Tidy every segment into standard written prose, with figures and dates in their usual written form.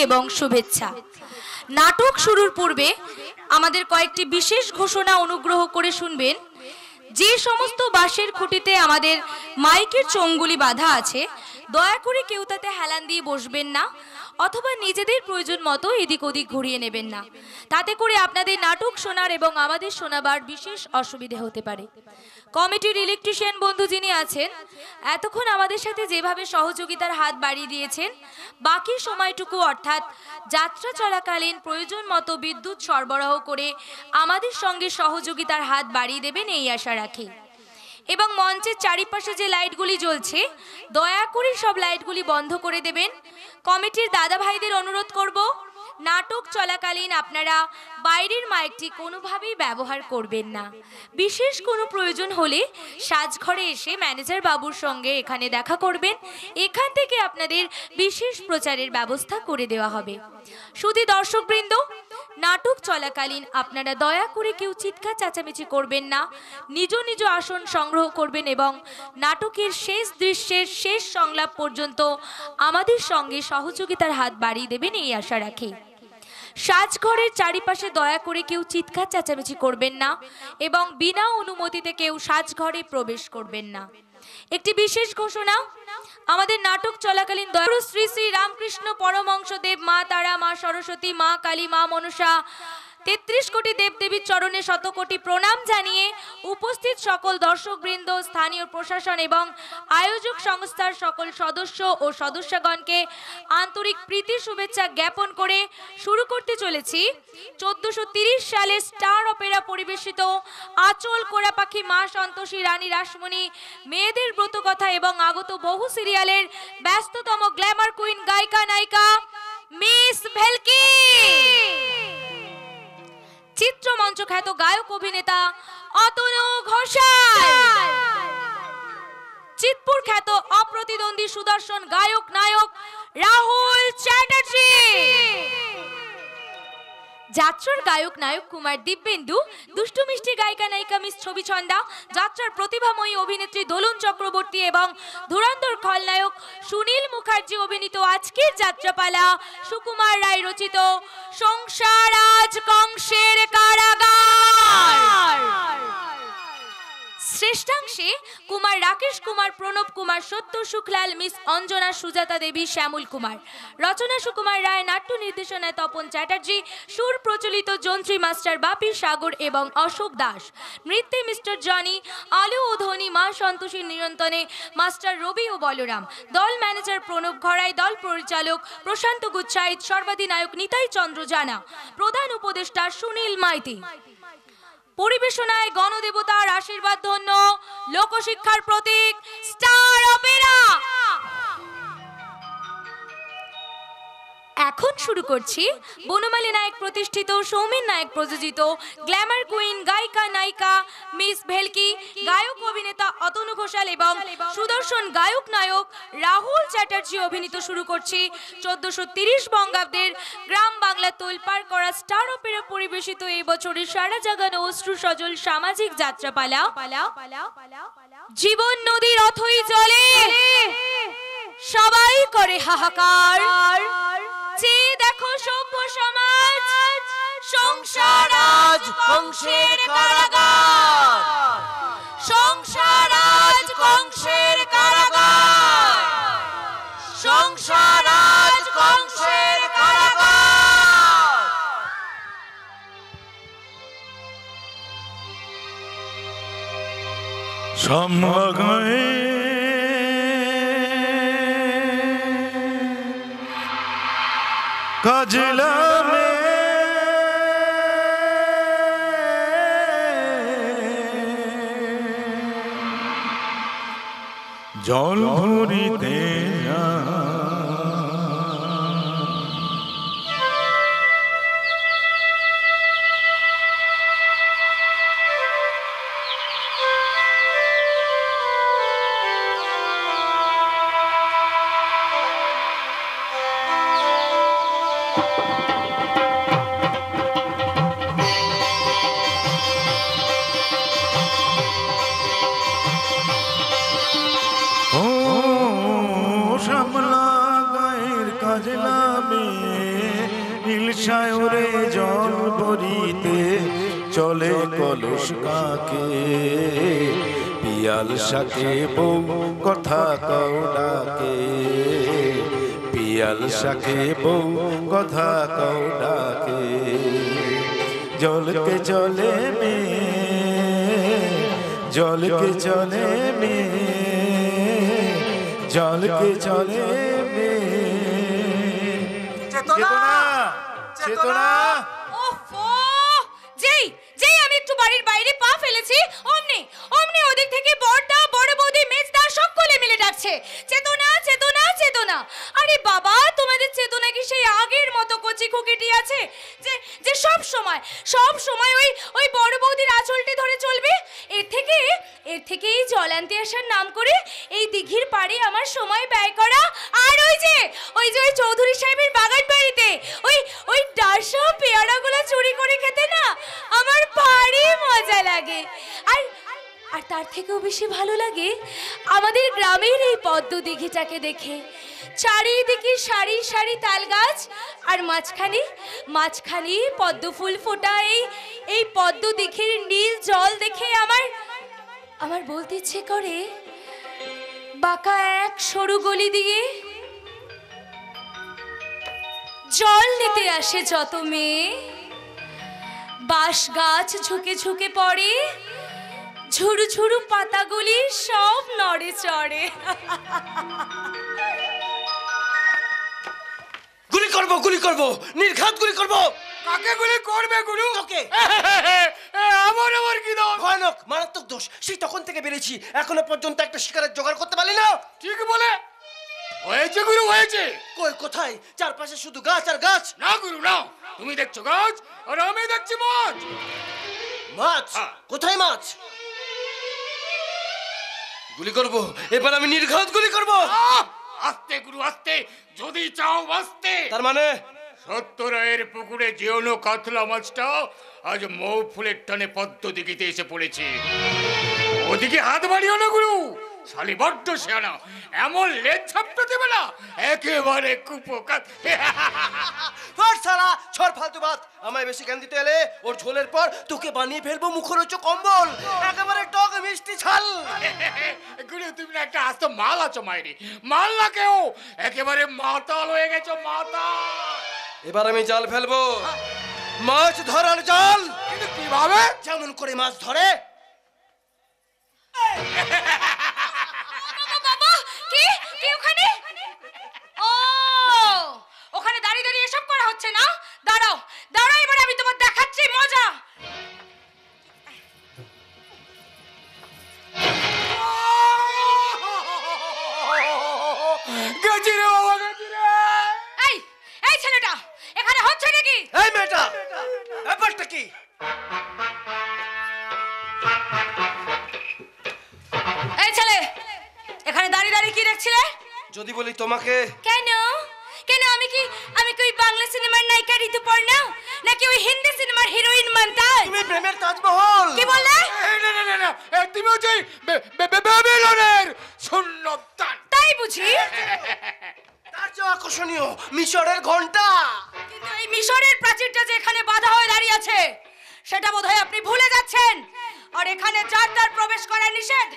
এবং শুভেচ্ছা। নাটক শুরুর পূর্বে আমাদের কয়েকটি বিশেষ ঘোষণা অনুগ্রহ করে শুনবেন। যে সমস্ত বাঁশের খুঁটিতে আমাদের মাইকের চোঙগুলি বাঁধা আছে, দয়া করে কেউ তাতে হেলান দিয়ে বসবেন না অথবা নিজেদের প্রয়োজন মতো এদিক ওদিক ঘুরিয়ে নেবেন না। তাতে করে আপনাদের নাটক শোনার এবং আমাদের শোনাবার বিশেষ অসুবিধে হতে পারে। কমিটির ইলেকট্রিশিয়ান বন্ধু যিনি আছেন, এতক্ষণ আমাদের সাথে যেভাবে সহযোগিতার হাত বাড়িয়ে দিয়েছেন, বাকি সময়টুকু অর্থাৎ যাত্রা চলাকালীন প্রয়োজন মতো বিদ্যুৎ সরবরাহ করে আমাদের সঙ্গে সহযোগিতার হাত বাড়িয়ে দেবেন এই আশা রাখি। এবং মঞ্চের চারিপাশে যে লাইটগুলি জ্বলছে, দয়া করে সব লাইটগুলি বন্ধ করে দেবেন। কমিটির দাদা ভাইদের অনুরোধ করব, নাটক চলাকালীন আপনারা বাইরের মাইকটি কোনোভাবেই ব্যবহার করবেন না। বিশেষ কোনো প্রয়োজন হলে সাজঘরে এসে ম্যানেজার বাবুর সঙ্গে এখানে দেখা করবেন। এখান থেকে আপনাদের বিশেষ প্রচারের ব্যবস্থা করে দেওয়া হবে। শুধু দর্শকবৃন্দ, নাটক চলাকালীন আপনারা দয়া করে কেউ চিৎকার চেঁচামেচি করবেন না। নিজ নিজ আসন সংগ্রহ করবেন এবং নাটকের শেষ দৃশ্যের শেষ সংলাপ পর্যন্ত আমাদের সঙ্গে সহযোগিতার হাত বাড়িয়ে দেবেন এই আশা রাখি। সাজঘরের চারিপাশে দয়া করে কেউ চিৎকার চেঁচামেচি করবেন না এবং বিনা অনুমতিতে কেউ সাজঘরে প্রবেশ করবেন না। একটি বিশেষ ঘোষণা, আমাদের নাটক চলাকালীন দয়া শ্রী শ্রী রামকৃষ্ণ পরমহংসদেব, মা তারা, মা সরস্বতী, মা কালী, মা মনসা, ৩৩ কোটি দেবদেবীর চরণে শতকোটি প্রণাম জানিয়ে উপস্থিত সকল দর্শকবৃন্দ, স্থানীয় প্রশাসন এবং আয়োজক সংস্থার সকল সদস্য ও সদস্যগণকে আন্তরিক প্রীতি শুভেচ্ছা জ্ঞাপন করে শুরু করতে চলেছি ১৪৩০ সালে স্টার অপেরা পরিবেশিত আঁচল কোরা পাখি, মা সন্তোষী, রানী রাসমণি, মেয়েদের ব্রতকথা এবং আগত বহু সিরিয়ালের ব্যস্ততম গ্ল্যামার কুইন গায়িকা নায়িকা মিস ভেলকি, চিত্রমঞ্চ খ্যাত গায়ক অভিনেতা অতনু ঘোষাল, চিতপুর খ্যাত অপ্রতিদ্বন্দ্বী সুদর্শন গায়ক নায়ক রাহুল চ্যাটার্জি, যাত্রার গায়ক নায়ক কুমার দিব্যেন্দু, দুষ্টু মিষ্টি গায়িকা নায়িকা মিস ছবি ছন্দা, যাত্রার প্রতিভাময়ী অভিনেত্রী দোলন চক্রবর্তী এবং ধুরন্ধর খলনায়ক সুনীল মুখার্জি অভিনীত আজকের যাত্রাপালা সুকুমার রায় রচিত সংসার আজ কংসের কারাগার। শ্রেষ্ঠাংশে কুমার রাকেশ কুমার, প্রণব কুমার, সত্য সুখলাল, মিস অঞ্জনা, সুজাতা দেবী, শ্যামল কুমার। রচনা সুকুমার রায়, নাট্য নির্দেশনায় তপন চ্যাটার্জি, সুর প্রচলিত যন্ত্রী মাস্টার বাপি সাগর এবং অশোক দাস, নৃত্যে মিস্টার জনি, আলো ও ধ্বনি মা সন্তোষীর নিয়ন্ত্রণে মাস্টার রবি ও বলরাম, দল ম্যানেজার প্রণব ঘরাই, দল পরিচালক প্রশান্ত গুচ্ছাইত, সর্বাধিনায়ক নিতাই চন্দ্র জানা, প্রধান উপদেষ্টা সুনীল মাইতি। পরিবেশনায় গণদেবতার আশীর্বাদ ধন্য লোকশিক্ষার প্রতীক স্টার অপেরা। এখন শুরু করছি বনমালী নায়ক প্রতিষ্ঠিত, সৌমেন নায়ক প্রযোজিত গ্ল্যামার কুইন গায়িকা নায়িকা মিস ভেলকি, গায়ক অভিনেতা অতনু ঘোষাল এবং সুদর্শন গায়ক নায়ক রাহুল চ্যাটার্জি অভিনীত শুরু করছি ১৪৩০ বঙ্গাব্দের গ্রাম বাংলা তোলপাড় করা স্টার অপেরা পরিবেশিত এই বছরের সারা জাগানো অশ্রু সজল সামাজিক যাত্রাপালা জীবন নদীর অথই জলে সবাই করে হাহাকার। চেয়ে দেখো সভ্য সমাজ, সংসার আজ কংসের কারাগার, সংসার আজ কংসের কারাগার, সংসার আজ কংসের কারাগার। সম্মগমে কাজলা মে জল ভরিতে ও শ্যামলা গায়ের কাজলা মেয়ে নীল সায়রে জল ভরিতে চলে কলস কাকে, পিয়াল শাকে বউ কথা কও ডাকে, পিয়াল শাকে বউ কথা কও ডাকে। জলকে চলে মেয়ে, জলকে চলে মেয়ে, জলকে চলে মেয়ে। চেতনা, চেতনা। ওফো! যেই যেই আমি একটু বাড়ির বাইরে পা ফেলেছি অমনি অমনি ওদিক থেকে বড়দা, বড় বৌদি, মেজদা সকলে মিলে ডাকছে, চেতনা, চেতনা, চেতনা। আরে বাবা, তোমাদের চেতনা কি সেই আগের মতো কচি খুকিটি আছে যে যে সব সময় ওই ওই বড় বৌদির আঁচলটি ধরে চলবে? এর থেকে এই জল আনতে আসার নাম করে এই দিঘির পাড়ে আমার সময় ব্যয় করা, আর ওই চৌধুরী সাহেবের বাগান বাড়িতে ওই ডাসা পেয়ারাগুলো চুরি করে খেতে না আমার ভারী মজা লাগে। আর তার থেকেও বেশি ভালো লাগে আমাদের গ্রামের এই পদ্ম দিঘিটাকে দেখে। চারিদিকে সারি সারি তাল গাছ, আর মাঝখানে পদ্ম ফুল ফোটা এই পদ্ম দিঘির নীল জল দেখে আমার বলতে ইচ্ছে করে, বাঁকা এক সরু গলি দিয়ে জল নিতে আসে যত মেয়ে, বাঁশ গাছ ঝুঁকে ঝুঁকে পড়ে, ঝুরু ঝুরু পাতাগুলি সব নড়ে চড়ে। গুলি করব, নির্ঘাত গুলি করব। কাকে গুলি করবে গুরু? তোকে। আমার কি দোষ? ভয়ানক মারাত্মক দোষ। সেই তখন থেকে বেরিয়েছি, এখনো পর্যন্ত একটা শিকারের জোগাড় করতে পারলি না। ঠিক বলে হয়েছে গুরু, হয়েছে। কই কোথায়? চারপাশে শুধু গাছ আর গাছ। না গুরু না, তুমি দেখছো গাছ আর আমি দেখছি মাছ। মাছ? কোথায় মাছ? গুলি করব, এবার আমি নির্ঘাত গুলি করব। আস্তে গুরু আস্তে, যদি চাও বাঁচতে। তার মানে? সত্যরায়ের পুকুরে যেওনো কাতলা মাছটা আজ মৌ ফুলের টানে পদ্ম দিঘিতে এসে পড়েছে। ওদিকে হাত বাড়িও না গুরু, শালি বড্ড শেয়ানা, এমন লেজ ছাপটা দেবে না, একেবারে কুপোকাত। সারা ছড় ফালতু বাত। আমায় বেশি জ্ঞান দিতে এলে ওর ঝোলের পর তোকে বানিয়ে ফেলবো মুখরোচক কম্বল, একেবারে টক মিষ্টি ঝাল। গুরু তুমি না একটা আস্ত মাল আছো মাইরি, মাল না কেউ, একেবারে মাতাল হয়ে গেছো, মাতাল। এবার আমি জাল ফেলবো, মাছ ধরার জাল। কিন্তু কিভাবে? যেমন করে মাছ ধরে। বাবা, কি ওখানে? ও, ওখানে দাঁড়িয়ে দাঁড়িয়ে এসব করা হচ্ছে না? দাঁড়াও, এবার আমি তোমার দেখাচ্ছি মজা। গেছি রে বাবা, গেছি রে। এই ছেলেটা এখানে হচ্ছে নাকি? এই মেয়েটা, ব্যাপারটা কি? এই ছেলে, এখানে দাঁড়িয়ে দাঁড়িয়ে কি দেখছিলে? যদি বলি তোমাকে। কেন আমি কি ওই বাংলা সিনেমার নায়িকা ঋতুপর্ণা, নাকি ওই হিন্দি সিনেমার হিরোইন মমতাজ? তুমি প্রেমের তাজমহল। কি বললে? না, তুমি হচ্ছে বেবিলনের শূন্যদান। তাই বুঝি? তার যে আকর্ষণীয় মিশরের ঘন্টা। কিন্তু এই মিশরের প্রাচীরটা যে এখানে বাধা হয়ে দাঁড়িয়ে আছে, সেটা বোধহয় আপনি ভুলে যাচ্ছেন। আর এখানে যার তার প্রবেশ করা নিষেধ।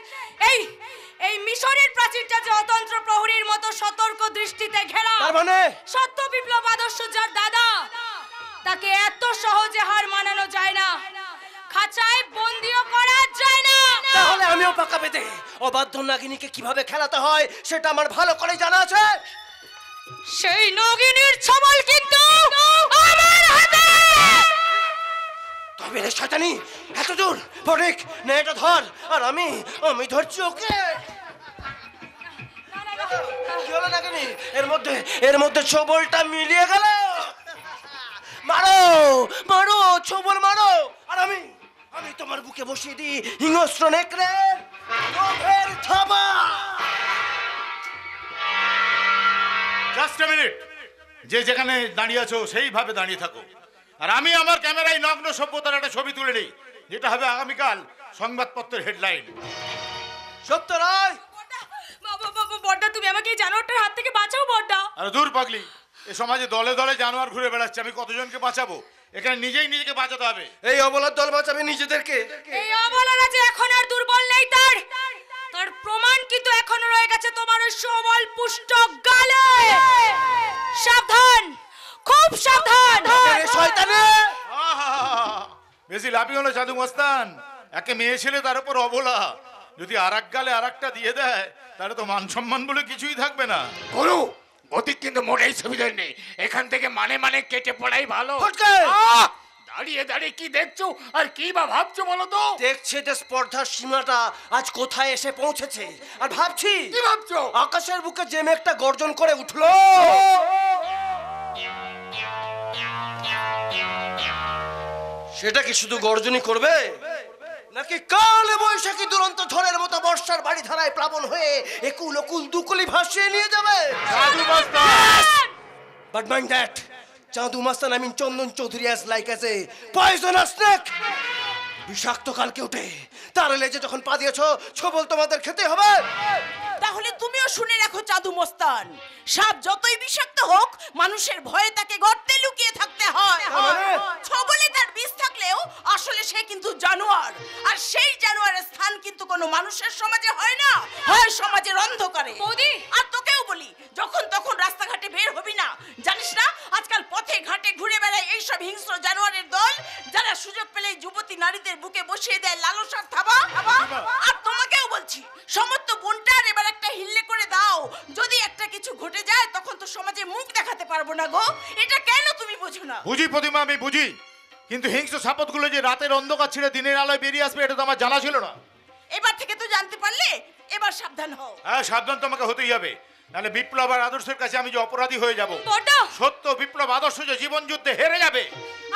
এই মিশরের প্রাচীরটা যে অতন্ত্র প্রহরীর মতো সতর্ক দৃষ্টিতে ঘেরা। তার মানে? সত্য বিপ্লব আদর্শ যার দাদা, তাকে এত সহজে হার মানানো যায় না, খাঁচায় বন্দিও করা যায় না। তাহলে আমিও পাকা পেতে অবাধ্য নাগিনীকে কিভাবে খেলাতে হয় সেটা আমার ভালো করে জানা আছে। সেই নগিনীর ছবল কিন্তু আমার হাতে। তবে রে শয়তানি, এত দূর ফটিক নে, এটা ধর। আর আমি ধরছি ওকে। কি হলো নাগিনী? এর মধ্যে ছবলটা মিলিয়ে গেল। মারো ছবল মারো। আর আমি তোমার বুকে বসিয়ে দিই হিংস্র নেকড়ে লোভের থাবা। জাস্ট এ মিনিট, যে যেখানে দাঁড়িয়ে আছো সেইভাবে দাঁড়িয়ে থাকো। আর আমি আমার ক্যামেরায় নগ্ন সভ্যতার একটা ছবি তুলে নিই, যেটা হবে আগামীকাল সংবাদপত্রের হেডলাইন। সত্যরায়, বাবা, বড়দা, তুমি আমাকে এই জানোয়ারটার হাত থেকে বাঁচাও বড়দা। আর দূর পাগলি, এ সমাজে দলে দলে জানোয়ার ঘুরে বেড়াচ্ছে, আমি কতজনকে বাঁচাবো? এখানে নিজেই নিজেকে বাঁচাতে হবে। এই অবলার দল বাঁচাবে নিজেদেরকে। এই অবলারা যে এখন আর দুর্বল নেই, তার প্রমাণ কিন্তু এখনো রয়ে গেছে তোমার ওই সবল পুষ্ট গালে। সাবধান, খুব সাবধান। আরে শয়তানে! আহা! বেশি লাভই হলো সাধু মস্তান, একে মেয়ে ছেলে তার উপর অবলা, যদি আর এক গালে আর একটা দিয়ে দেয় তাহলে তো মান সম্মান বলে কিছুই থাকবে না। গুরু গতিক কিন্তু মোটেই সুবিধা নেই, এখান থেকে মানে মানে কেটে পড়াই ভালো। ফটকে! আহ! দাঁড়িয়ে দাঁড়িয়ে কি দেখছো আর কি বা ভাবছো বলো তো? দেখছে যে স্পর্ধার সীমাটা আজ কোথায় এসে পৌঁছেছে, আর ভাবছি কি ভাবছো? আকাশের বুকে যে মেঘটা গর্জন করে উঠলো, সেটা কি শুধু গর্জনই করবে, নাকি কাল বৈশাখী দুরন্ত ঝড়ের মতো বর্ষার বাড়ি ধারায় প্লাবন হয়ে একুল ওকুল দুকুলি ভাসিয়ে নিয়ে যাবে? সাধু মস্তান! But mind that, Chandu Mustan, I mean Chandan Chowdhury as like as a poisonous snake. বিষাক্ত কালকে উঠে তার লেজে যখন পা দিয়েছো, ছবল তোমাদের খেতে হবে। তাহলে তুমিও শুনে রাখো চাঁদু মস্তান, সাপ যতই বিষাক্ত হোক মানুষের ভয়ে তাকে গর্তে লুকিয়ে থাকতে হয়। ছবলে তার বিষ থাকলেও আসলে সে কিন্তু জানোয়ার, আর সেই জানোয়ারের স্থান কিন্তু কোনো মানুষের সমাজে হয় না, হয় সমাজের অন্ধকারে। বৌদি! আর তোকেও বলি, যখন তখন রাস্তাঘাটে বের হবি না। জানিস না আজকাল পথে ঘাটে ঘুরে বেড়ায় এইসব হিংস্র জানোয়ারের দল, যারা সুযোগ পেলে যুবতী নারীদের বুকে বসিয়ে দেয় লালসার থাবা। আর তোমাকেও বলছি, সমস্ত বোনটার এবার একটা হিল্লে করে দাও, যদি একটা কিছু ঘটে যায় তখন তো সমাজে মুখ দেখাতে পারবো না গো। এটা কেন তুমি বোঝো না? বুঝি প্রতিমা, আমি বুঝি, কিন্তু হিংস্র সাপতগুলো যে রাতের অন্ধকার ছেড়ে দিনের আলোয় বেরিয়ে আসবে এটা তো আমার জানা ছিল না। এবার থেকে তো জানতে পারলে, এবার সাবধান হও। হ্যাঁ, সাবধান তোমাকে হতেই হবে, নাহলে বিপ্লব আর আদর্শের কাছে আমি যে অপরাধী হয়ে যাব। বড়! সত্য বিপ্লব আদর্শ যে জীবন যুদ্ধে হেরে যাবে।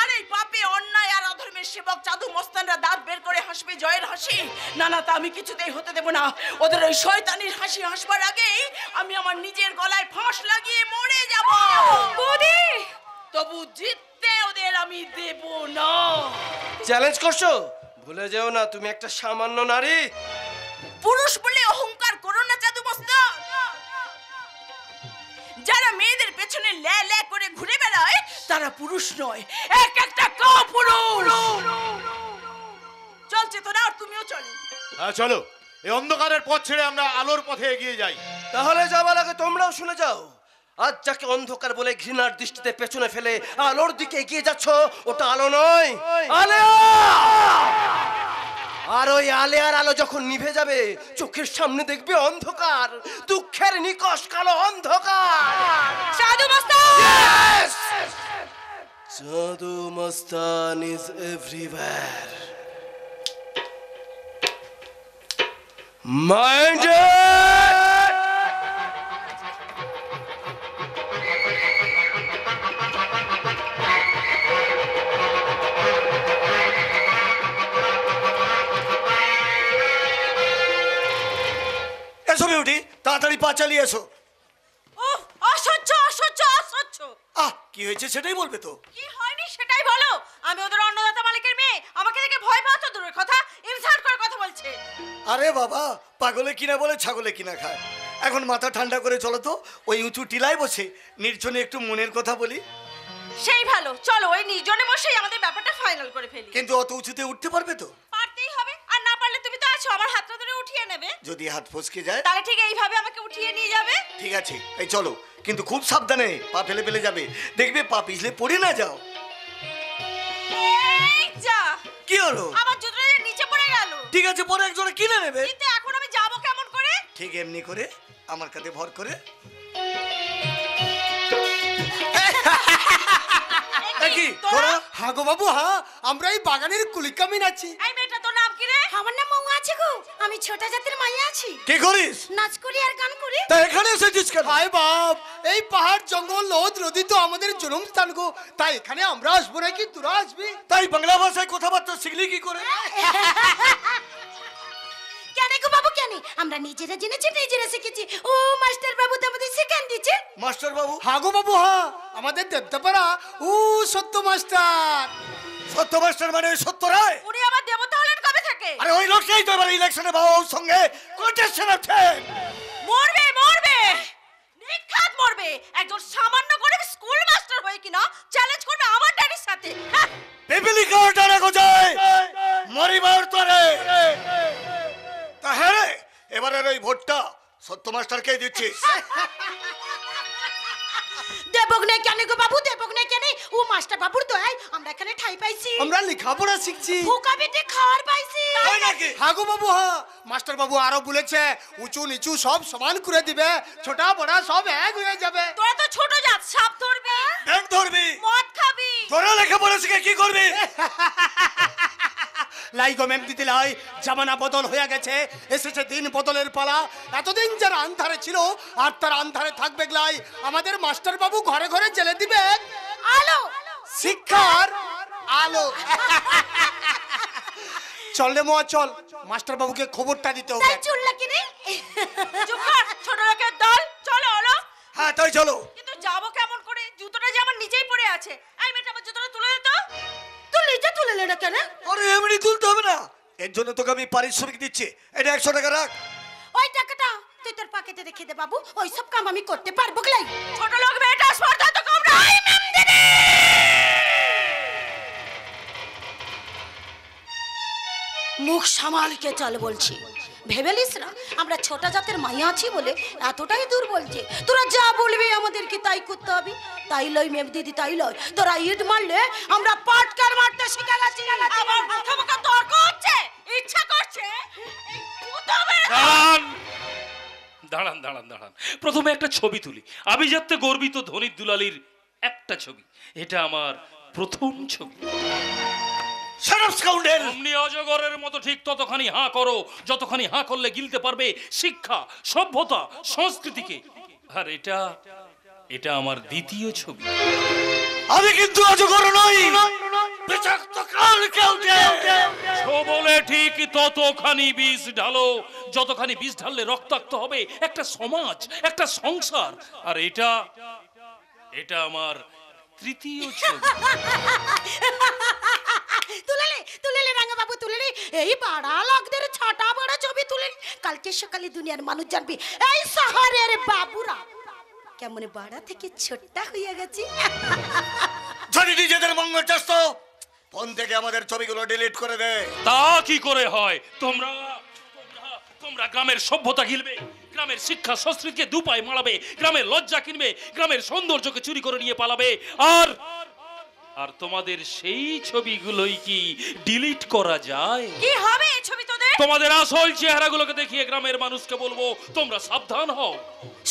আর এই পাপে অন্যায় আর অধর্মের সেবক চাঁদু মস্তানরা দাঁত বের করে হাসবে জয়ের হাসি। না না, তা আমি কিছুতেই হতে দেব না। ওদের ওই শয়তানির হাসি হাসবার আগেই আমি আমার নিজের গলায় ফাঁস লাগিয়ে মরে যাব। বৌদি! তবু জিততে ওদের আমি দেব না। চ্যালেঞ্জ করছো? ভুলে যেও না তুমি একটা সামান্য নারী। পুরুষ বলে অহংকার করো না চাঁদু মস্তান। যারা মেয়েদের পেছনে লে লে করে ঘুরে বেড়ায় তারা পুরুষ নয়, এক একটা কাপুরুষ। চল চেতনা, আর তুমিও চলো। হ্যাঁ চলো, এই অন্ধকারের পথ ছেড়ে আমরা আলোর পথে এগিয়ে যাই। তাহলে যাবার আগে তোমরাও শুনে যাও, আজ যাকে অন্ধকার বলে ঘৃণার দৃষ্টিতে পেছনে ফেলে আলোর দিকে এগিয়ে যাচ্ছ, ওটা আলো নয়, আলেয়া। আর ওই আলেয়ার আলো যখন নিভে যাবে, চোখের সামনে দেখবে অন্ধকার, দুঃখের নিকশ কালো অন্ধকার। সাধু মস্তান! জাদু মস্তান ইজ এভরিওয়্যার। মাইন্ড এসো বিউটি, তাড়াতাড়ি পা চালিয়ে এসো। ওহ, অসহ্য অসহ্য অসহ্য। কি হয়েছে সেটাই বলবে তো। কি হয়নি সেটাই বলো। আমি ওদের অন্নদাতা মালিকের মেয়ে, আমাকে দেখে ভয় পাও তো দূরের কথা, ইনসাল্ট করে কথা বলছে। আরে বাবা, পাগলে কিনা বলে ছাগলে কিনা খায়। এখন মাথা ঠান্ডা করে চলো তো, ওই উঁচু টিলায় বসে নির্জনে একটু মনের কথা বলি। সেই ভালো, চলো ওই নির্জনে বসেই আমাদের ব্যাপারটা ফাইনাল করে ফেলি। কিন্তু অত উঁচুতে উঠতে পারবে তো? পারতেই হবে, আর না পারলে তুমি তো আছো, আমার হাতটা ধরে উঠিয়ে নেবে। যদি হাত ফসকে যায়? তাহলে ঠিক এইভাবে আমাকে উঠিয়ে নিয়ে যাবে। ঠিক আছে, এই চলো, কিন্তু খুব সাবধানে, পা ফেলে ফেলে যাবে, দেখবে পা পিছলে পড়ে না যাও। এই যা, কি হলো? আমার জুতোটা যে নিচে পড়ে গেল। ঠিক আছে, পরে একজোড়া কিনে নেবে। কিন্তু এখন আমি যাবো কেমন করে? ঠিক এমনি করে, আমার কাঁধে ভর করে। কি তোরা? হ্যাঁ গো বাবু, হ্যাঁ আমরা এই বাগানের কুলিকামিন আছি। এই মেয়েটা তোর নাম কি রে? আমার নাম মৌ আছে গো, আমি ছোট জাতের মাইয়া আছি, কি করিস? নাচ করি আর গান করি। তা এখানে এসেছিস কেন? হায় বাপ, এই পাহাড় জঙ্গল নদ নদী তো আমাদের জন্মস্থান গো, তাই এখানে আমরা আসবো নাকি তোরা আসবি? তাই বাংলা ভাষায় কথাবার্তা শিখলি কি করে? কেন গো বাবু, কেন? আমরা নিজেরা জেনেছি, নিজেরা শিখেছি। ও মাস্টার বাবু তো আমাদের শেখান দিচ্ছে। মাস্টার বাবু? হ্যাঁ গো বাবু, হ্যাঁ আমাদের দেবতাপাড়া ও সত্য মাস্টার। সত্য মাস্টার মানে ওই সত্য রায়? উনি আবার দেবতা হলেন কবে থেকে? আরে ওই লোকটাই তো এবার ইলেকশনে বাবুর সঙ্গে কন্টেস্টেন্ট আছে। মরবে মরবে, নিখাত মরবে। একজন সামান্য গরিব স্কুল কিনা চ্যালেঞ্জ করবে আমার ড্যাডির সাথে। হ্যাঁ, পিপিলি কাটারে গোজায় মরিবার তরে। তা হ্যাঁ রে, এবারের ওই ভোটটা সত্য মাস্টারকেই দিচ্ছিস? দেবক নাই কেন গো বাবু, দেবক নাই কেন? ও মাস্টার বাবুর দয়ায় আমরা এখানে ঠাই পাইছি, আমরা লেখাপড়া শিখছি। ভোকা বেটে খাওয়ার পাইছি। তাই নাকি? হ্যাঁ গো বাবু, হ্যাঁ। মাস্টার বাবু আরো বলেছে উঁচু নিচু সব সমান করে দিবে, ছোটা বড়া সব এক হয়ে যাবে। তোরা তো ছোট জাত, সাপ ধরবি, ব্যাংক ধরবি, মদ খাবি। তোরা লেখাপড়া শিখে কি করবি? লাই গো ম্যাম দিদি লাই, জামানা বদল হয়ে গেছে, এসেছে দিন বদলের পালা। এতদিন যারা আন্ধারে ছিল আর তার আন্ধারে থাকবে লাই। আমাদের মাস্টার বাবু ঘরে ঘরে জেলে দিবে আলো, শিক্ষার আলো। চল রে মোয়া চল, মাস্টার বাবুকে খবরটা দিতে হবে। তাই চুল লাগি রে। চুপ কর, ছোট লোকের দল, চলো হলো। হ্যাঁ তাই চলো। কিন্তু যাবো কেমন করে? জুতোটা যে আমার নিচেই পড়ে আছে। এই মেয়েটা আমার জুতোটা তুলে দে তো। তুই নিজে তুলে নে না কেন? আরে এমনি তুলতে হবে না, এর জন্য তোকে আমি পারিশ্রমিক দিচ্ছি। এটা 100 টাকা রাখ। ওই টাকাটা তুই তোর পকেটে রেখে দে বাবু, ওই সব কাম আমি করতে পারবো গলাই। ছোট লোক মেয়েটা স্পর্ধা তো কম না। এই ম্যাম দিদি, মুখ সামালকে চল বলছি। ভেবেলিস না আমরা ছোট জাতের মাইয়া আছি বলে এতটাই দূর বলছে? তোরা যা বলবি আমাদেরকে তাই করতে হবে। তাই লই মেম দিদি, তাই লই। তোরা ইট মারলে আমরা পাটকার মারতে শিখে গেছি। আমার মুখে মুখে তর্ক হচ্ছে, ইচ্ছা করছে এই পুতো মেরে দাঁড়ান দাঁড়ান দাঁড়ান দাঁড়ান, প্রথমে একটা ছবি তুলি। আভিজাত্যে গর্বিত ধনী দুলালির একটা ছবি। এটা আমার প্রথম ছবি। অমনি অজগরের মতো ঠিক ততখানি হাঁ করো যতখানি হাঁ করলে গিলতে পারবে শিক্ষা, সভ্যতা, সংস্কৃতিকে। আর এটা এটা আমার দ্বিতীয় ছবি। আমি কিন্তু অজগর নই, বিষাক্ত কালকেউটে। বলে ঠিক ততখানি বীজ ঢালো যতখানি বীজ ঢাললে রক্তাক্ত হবে একটা সমাজ, একটা সংসার। আর এটা এটা আমার তৃতীয় ছবি। তুলেলে রাঙা বাবু তুলেলে। এই বাড়া লোকদের ছাটা বড় ছবি তুলেন, কালকে সকালে দুনিয়ার মানুষ জানবে এই শহরের বাবুরা কেমন বাড়া থেকে ছোট্টা হয়ে গেছে। যদি নিজেদের মঙ্গল চাস তো ফোন থেকে আমাদের ছবিগুলো ডিলিট করে দে। তা কি করে হয়? তোমরা তোমরা গ্রামের সভ্যতা গিলবে, গ্রামের শিক্ষা সংস্কৃতিকে দুপায় মারাবে, গ্রামের লজ্জা কিনবে, গ্রামের সৌন্দর্যকে চুরি করে নিয়ে পালাবে। আর আর তোমাদের সেই ছবিগুলোই কি ডিলিট করা যায়? কি হবে এই ছবি তোদের? তোমাদের আসল চেহারাগুলোকে দেখিয়ে গ্রামের মানুষকে বলবো তোমরা সাবধান হও।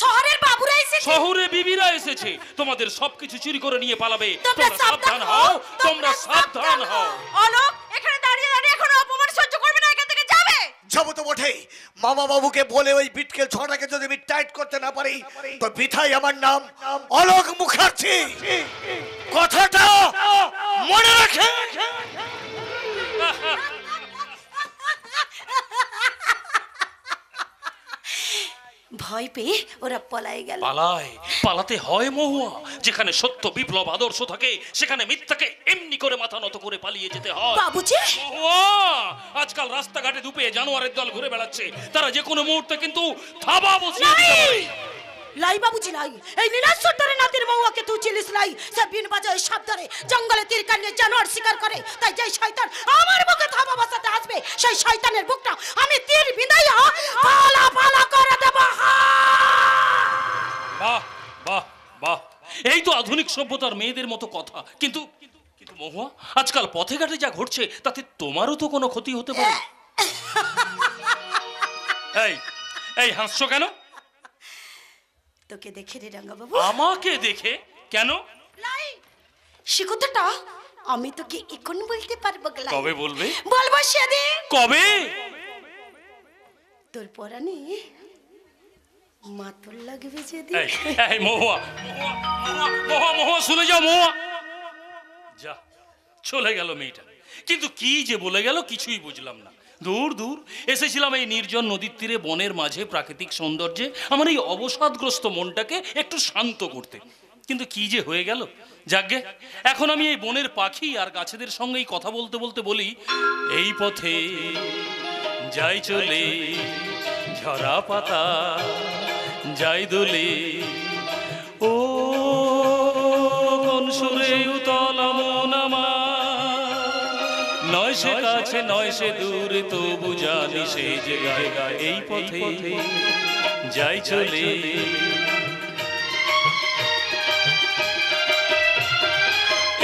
শহরের বাবুরা এসেছে, শহরে বিবিরা এসেছে, তোমাদের সবকিছু চুরি করে নিয়ে পালাবে। তোমরা সাবধান হও, তোমরা সাবধান হও। অলোক এখানে দাঁড়িয়ে দাঁড়িয়ে এখন অপমান সহ্য করবে না, এখান থেকে যাবে। যাবো তো বটেই। মামা বাবুকে বলে ওই বিটকেল ছড়াকে যদি আমি টাইট করতে না পারি তো বিথাই আমার নাম অলোক মুখার্জি। কথাটা মনে রাখে। ভয় পেয়ে ওরা পলাই গেল। পালাতে হয় মহুয়া। যেখানে সত্য বিপ্লব আদর্শ থাকে সেখানে মিথ্যাকে এমনি করে মাথা নত করে পালিয়ে যেতে হয়। বাবুজি মহুয়া, আজকাল রাস্তাঘাটে ধুপে জানোয়ারের দল ঘুরে বেড়াচ্ছে, তারা যে কোনো মুহূর্তে কিন্তু থাবা বসিয়ে দিতে পারে। লাই বাবুজি লাই, এই নীলাশ্বরের নাতির মৌয়াকে তুই চিলিস লাই। সে বিন বাজায় সাবধানে জঙ্গলে তীর কান্নে জানোয়ার শিকার করে। তাই যেই শয়তান আমার বুকে থাবা বসাতে আসবে সেই শয়তানের বুকটা আমি তীর বিঁধাইয়া পালা পালা করে দেব। বাহ বাহ বাহ, এই তো আধুনিক সভ্যতার মেয়েদের মতো কথা। কিন্তু কিন্তু মহুয়া, আজকাল পথে ঘাটে যা ঘটছে তাতে তোমারও তো কোনো ক্ষতি হতে পারে। এই এই হাসছো কেন? তোকে দেখে রে রাঙ্গা বাবু। আমাকে দেখে? কেন? লাই সে কথাটা আমি তোকে এখন বলতে পারবো। কবে বলবে? বলবো সেদিন। কবে? তোর পরানে মাতল লাগবে যেদিন। এই মহুয়া, মহুয়া মহুয়া শুনে যাও মহুয়া। যা চলে গেল মেয়েটা। কিন্তু কি যে বলে গেল কিছুই বুঝলাম না। দূর দূর এসেছিলাম এই নির্জন নদীর তীরে, বনের মাঝে, প্রাকৃতিক সৌন্দর্যে আমার এই অবসাদগ্রস্ত মনটাকে একটু শান্ত করতে। কিন্তু কি যে হয়ে গেল। যাকগে, এখন আমি এই বনের পাখি আর গাছেদের সঙ্গেই কথা বলতে বলতে বলি, এই পথে যাই চলে ঝরা পাতা যাই দোলে ও কোন নয় সে কাছে নয় সে দূরে তবু জানি সে যে গায় গায় এই পথে যাই চলে।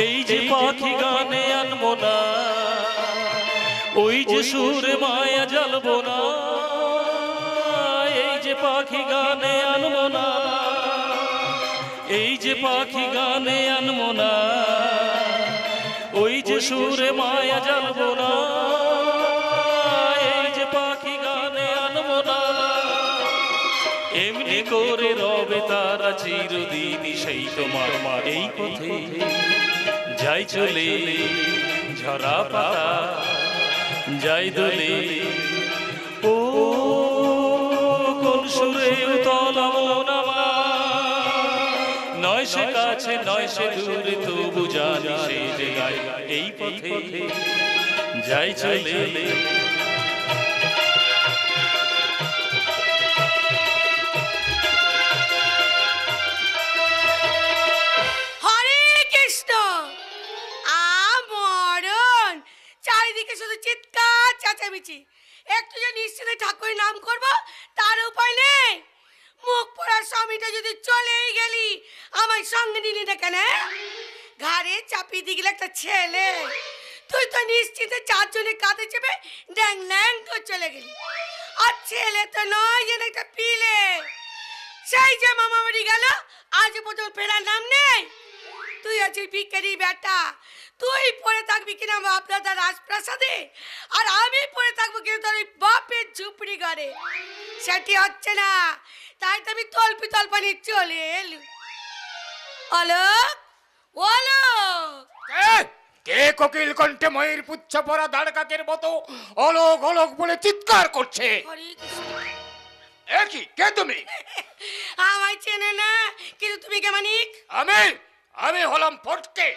এই যে পাখি গানে আনবো না, ওই যে সুরে মায়া জ্বালবো না। এই যে পাখি গানে আনবো না, এই যে পাখি গানে আনবো না, ওই যে সুরে মায়া জ্বালবো না। এই যে পাখি গানে আনবো না, এমনি করে রবে তারা চিরদিনই সেই তোমার এই পথে যাই চলে। ঝরা পাতা যাই দোলে, ও কোন সুরে উতল মন আমার। নয় সে কাছে নয় সে দূরে তবু জানি সে যে গায় এই পথে যাই চলে। হরে কৃষ্ণ। আমরণ চারিদিকে শুধু চিৎকার চেঁচামেচি। একটু যে নিশ্চিন্তে ঠাকুরের নাম করব তার উপায় নেই। মুখ পড়া স্বামীটা যদি চলেই গেলি, আমার সঙ্গে নিলি না কেন? ঘাড়ে চাপিয়ে দিয়ে গেলে একটা ছেলে, তুই তো নিশ্চিন্তে চারজনে কাঁধে চেপে ড্যাং ল্যাং তো চলে গেলি। আর ছেলে তো নয়, যেন একটা পিলে। সেই যে মামা বাড়ি গেল, আজ পর্যন্ত ফেরার নাম নেই। তুই আছিস ভিখারি বেটা, তুই পড়ে থাকবি কিনা আপনার রাজপ্রাসাদে, আর আমি পড়ে থাকবো কিনা তোর ওই বাপের ঝুপড়ি ঘরে। সেটি হচ্ছে না, তাই তো আমি তল্পি তল্পানি চলে এলু। অলোক, অলোক, কে কোকিল কণ্ঠে ময়ূর পুচ্ছ পরা দাঁড়কাকের মতো অলোক অলোক বলে চিৎকার করছে? হরে কৃষ্ণ। একই কে তুমি? আমায় চেনে না, কিন্তু তুমি কে মানিক? আমি হলাম ফটকে,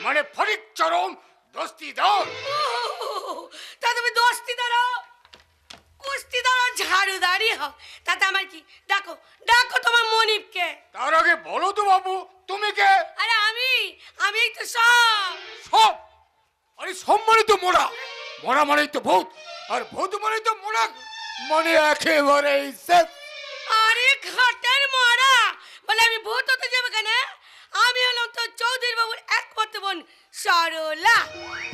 মানে ফটিক চরম দস্তিদার। তা তুমি দস্তিদার, কুস্তিদার, ঝাড়ুদারি হও, তাতে আমার কি? ডাকো ডাকো তোমার মনিবকে। তার আগে বলো তো বাবু, তুমি কে? আরে আমি এই তো সব। সব? আরে সব মানে তো মোড়া, মোড়া মানেই তো ভূত, আর ভূত মানে তো মোড়া, মানে একেবারে সেফ। আরে ঘাটের মারা বলে আমি ভূত হতে যাবে কেন? আমি হলাম তো চৌধুরী বাবুর একমাত্র বোন সরলা।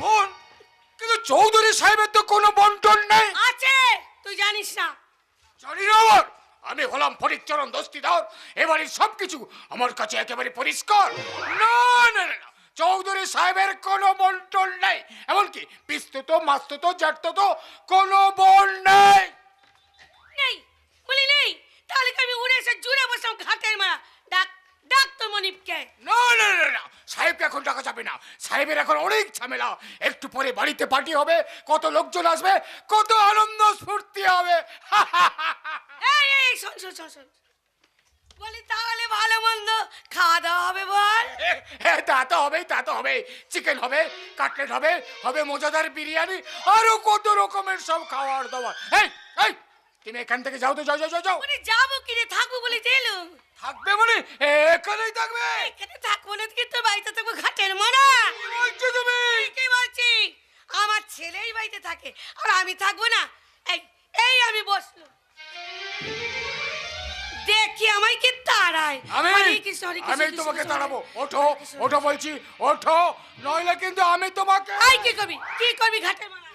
বোন? কিন্তু চৌধুরী সাহেবের তো কোনো বন্টন নেই। আছে, তুই জানিস না? জানি না। আমি হলাম ফটিকচরণ দস্তিদার, এবারে সবকিছু আমার কাছে একেবারে পরিষ্কার। না না না, চৌধুরী সাহেবের কোনো বন্টন নেই, এমনকি পিস্তুত মাস্তুত জ্যাঠতুত কোনো বোন নেই। নেই বলি নেই, তাহলে কি আমি উড়ে এসে জুড়ে বসলাম ঘাটের মারা? ডাক ডাক তো মনিবকে। না না না না, সাহেবকে এখন ডাকা যাবে না, সাহেবের এখন অনেক ঝামেলা। একটু পরে বাড়িতে পার্টি হবে, কত লোকজন আসবে, কত আনন্দ স্ফূর্তি হবে। এই এই শোন শোন শোন শোন, বলি তাহলে ভালো মন্দ খাওয়া দাওয়া হবে বল? হ্যাঁ, তা তো হবেই, তা তো হবে। চিকেন হবে, কাটলেট হবে, হবে মজাদার বিরিয়ানি, আরো কত রকমের সব খাওয়ার দাওয়ার। এই এই, তুমি এখান থেকে যাও তো, যাও যাও যাও যাও। মানে যাবো কিরে, থাকবো বলে এলুম। থাকবে মানে এখানেই থাকবে? এখানে থাকবো না, কিন্তু বাড়িতে থাকবো ঘাটের মারা। কি বলছো তুমি? কি বলছি? আমার ছেলেই বাড়িতে থাকে, আর আমি থাকবো না? এই এই আমি বসলো, দেখি আমায় কি তাড়ায়। আমি তোমাকে তাড়াবো। ওঠো ওঠো বলছি, ওঠো, নইলে কিন্তু আমি তোমাকে। আই কি করবি, কি করবি ঘাটের মারা?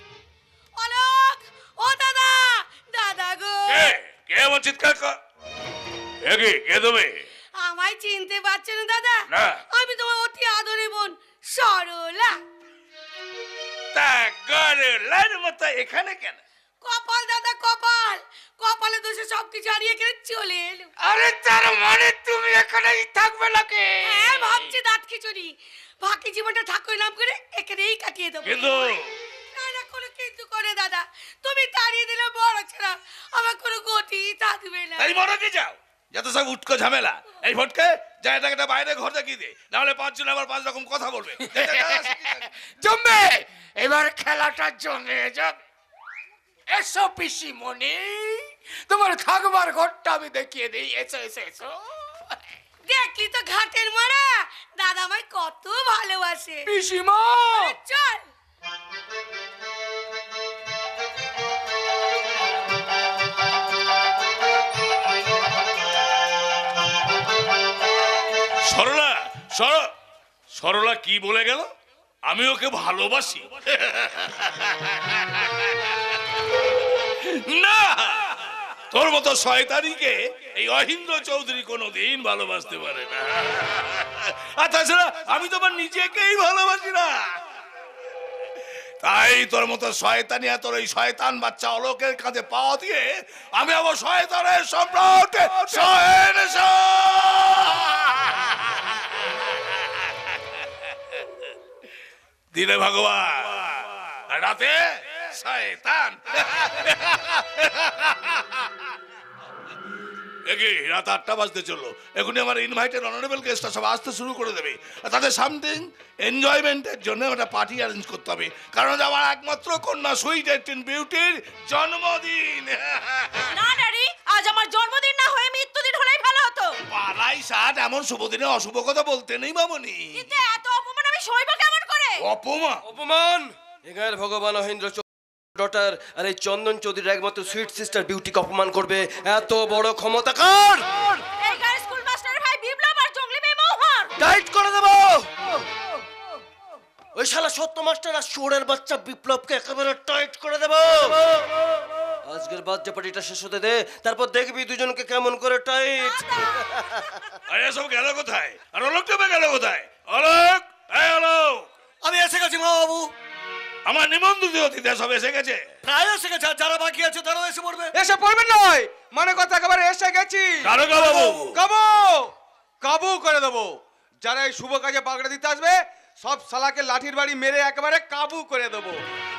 অলোক, ও দাদা, দাদা গো। কে এমন চিৎকার কর? কে তুমি? আমায় চিনতে পারছো না দাদা? না। আমি তোমার অতি আদরে বোন সরলা। তা গরলার মতো এখানে কেন? কপাল দাদা কপাল, কপালে দোষে সবকিছু হারিয়ে এখানে চলে এলো। আরে তার মানে তুমি এখানেই থাকবে নাকি? হ্যাঁ, ভাবছি দাঁত খিচুড়ি, বাকি জীবনটা ঠাকুরের নাম করে এখানেই কাটিয়ে দেবো। কিন্তু না না, কোনো কিন্তু করে দাদা, তুমি তাড়িয়ে দিলে বড় ছাড়া আমার কোনো গতি থাকবে না। তাই বড় কি যাও, যত সব উটকো ঝামেলা। এই ফটকে যা এটাকে বাইরে ঘর দেখিয়ে দে, নাহলে পাঁচজন আবার পাঁচ রকম কথা বলবে। জমবে, এবার খেলাটা জমে যাবে। এসো পিসিমণি, তোমার থাকবার ঘরটা আমি দেখিয়ে দিই। এসো এসো এসো। দেখলি তো ঘাটের মারা, দাদা আমায় কত ভালোবাসে। পিসিমা, চল। সরলা সরলা কি বলে গেল? আমি ওকে ভালোবাসি? না, তোর মতো শয়তানিকে এই অহিন্দ্র চৌধুরী কোনোদিন ভালোবাসতে পারে না। আর তাছাড়া আমি তো আমার নিজেকেই ভালোবাসি না। তাই তোর মতো শয়তানি আর তোর এই শয়তান বাচ্চা অলোকের কাছে পাওয়া দিয়ে আমি আবার শয়তানের সম্রাট দিনে ভগবান, রাতে শয়তান। রাত 8টা বাজতে চললো, এখনই আমার ইনভাইটেড অনারেবল গেস্টরা সব আসতে শুরু করে দেবে। তাদের সামথিং এনজয়মেন্টের জন্য একটা পার্টি অ্যারেঞ্জ করতে হবে, কারণ আমার একমাত্র কন্যা সুইট এন্ড বিউটির জন্মদিন। না ড্যাডি, আজ আমার জন্মদিন না হয়ে মৃত্যুদিন হলেই ভালো হতো। পালাই সাত, এমন শুভ দিনে অশুভ কথা বলতে নেই মামনি। কিন্তু এত অপমান আমি সইব কেমন করে? অপমান এগার ভগবান মহেন্দ্র ডটার আর এই চন্দন চৌধুরীর একমাত্র সুইট সিস্টার বিউটিকে অপমান করবে এত বড় ক্ষমতা কার? এই গায়ের স্কুল মাস্টারের ভাই বিপ্লব আর জঙ্গলি মেয়ে মৌহার। টাইট করে দেব। ওই শালা সত্য মাস্টার আর চোরের বাচ্চা বিপ্লবকে একেবারে টাইট করে দেব। আজকের বাচ্চা পার্টিটা শেষ হতে দে, তারপর দেখবি দুজনকে কেমন করে টাইট। আরে সব গেল কোথায়? আর অলোকটা গেল কোথায়? অলোক, এই অলোক। আমি এসে গেছি মা বাবু। আমার নিমন্ত্রিত অতিথি সব এসে গেছে। প্রায় এসে গেছে, আর যারা বাকি আছে তারাও এসে পড়বে। এসে পড়বেন নয়, মানে কথা একেবারে এসে গেছি। দারোগা বাবু, কাবু কাবু করে দেবো। যারা এই শুভ কাজে পাকড়ে দিতে আসবে সব শালাকে লাঠির বাড়ি মেরে একেবারে কাবু করে দেবো।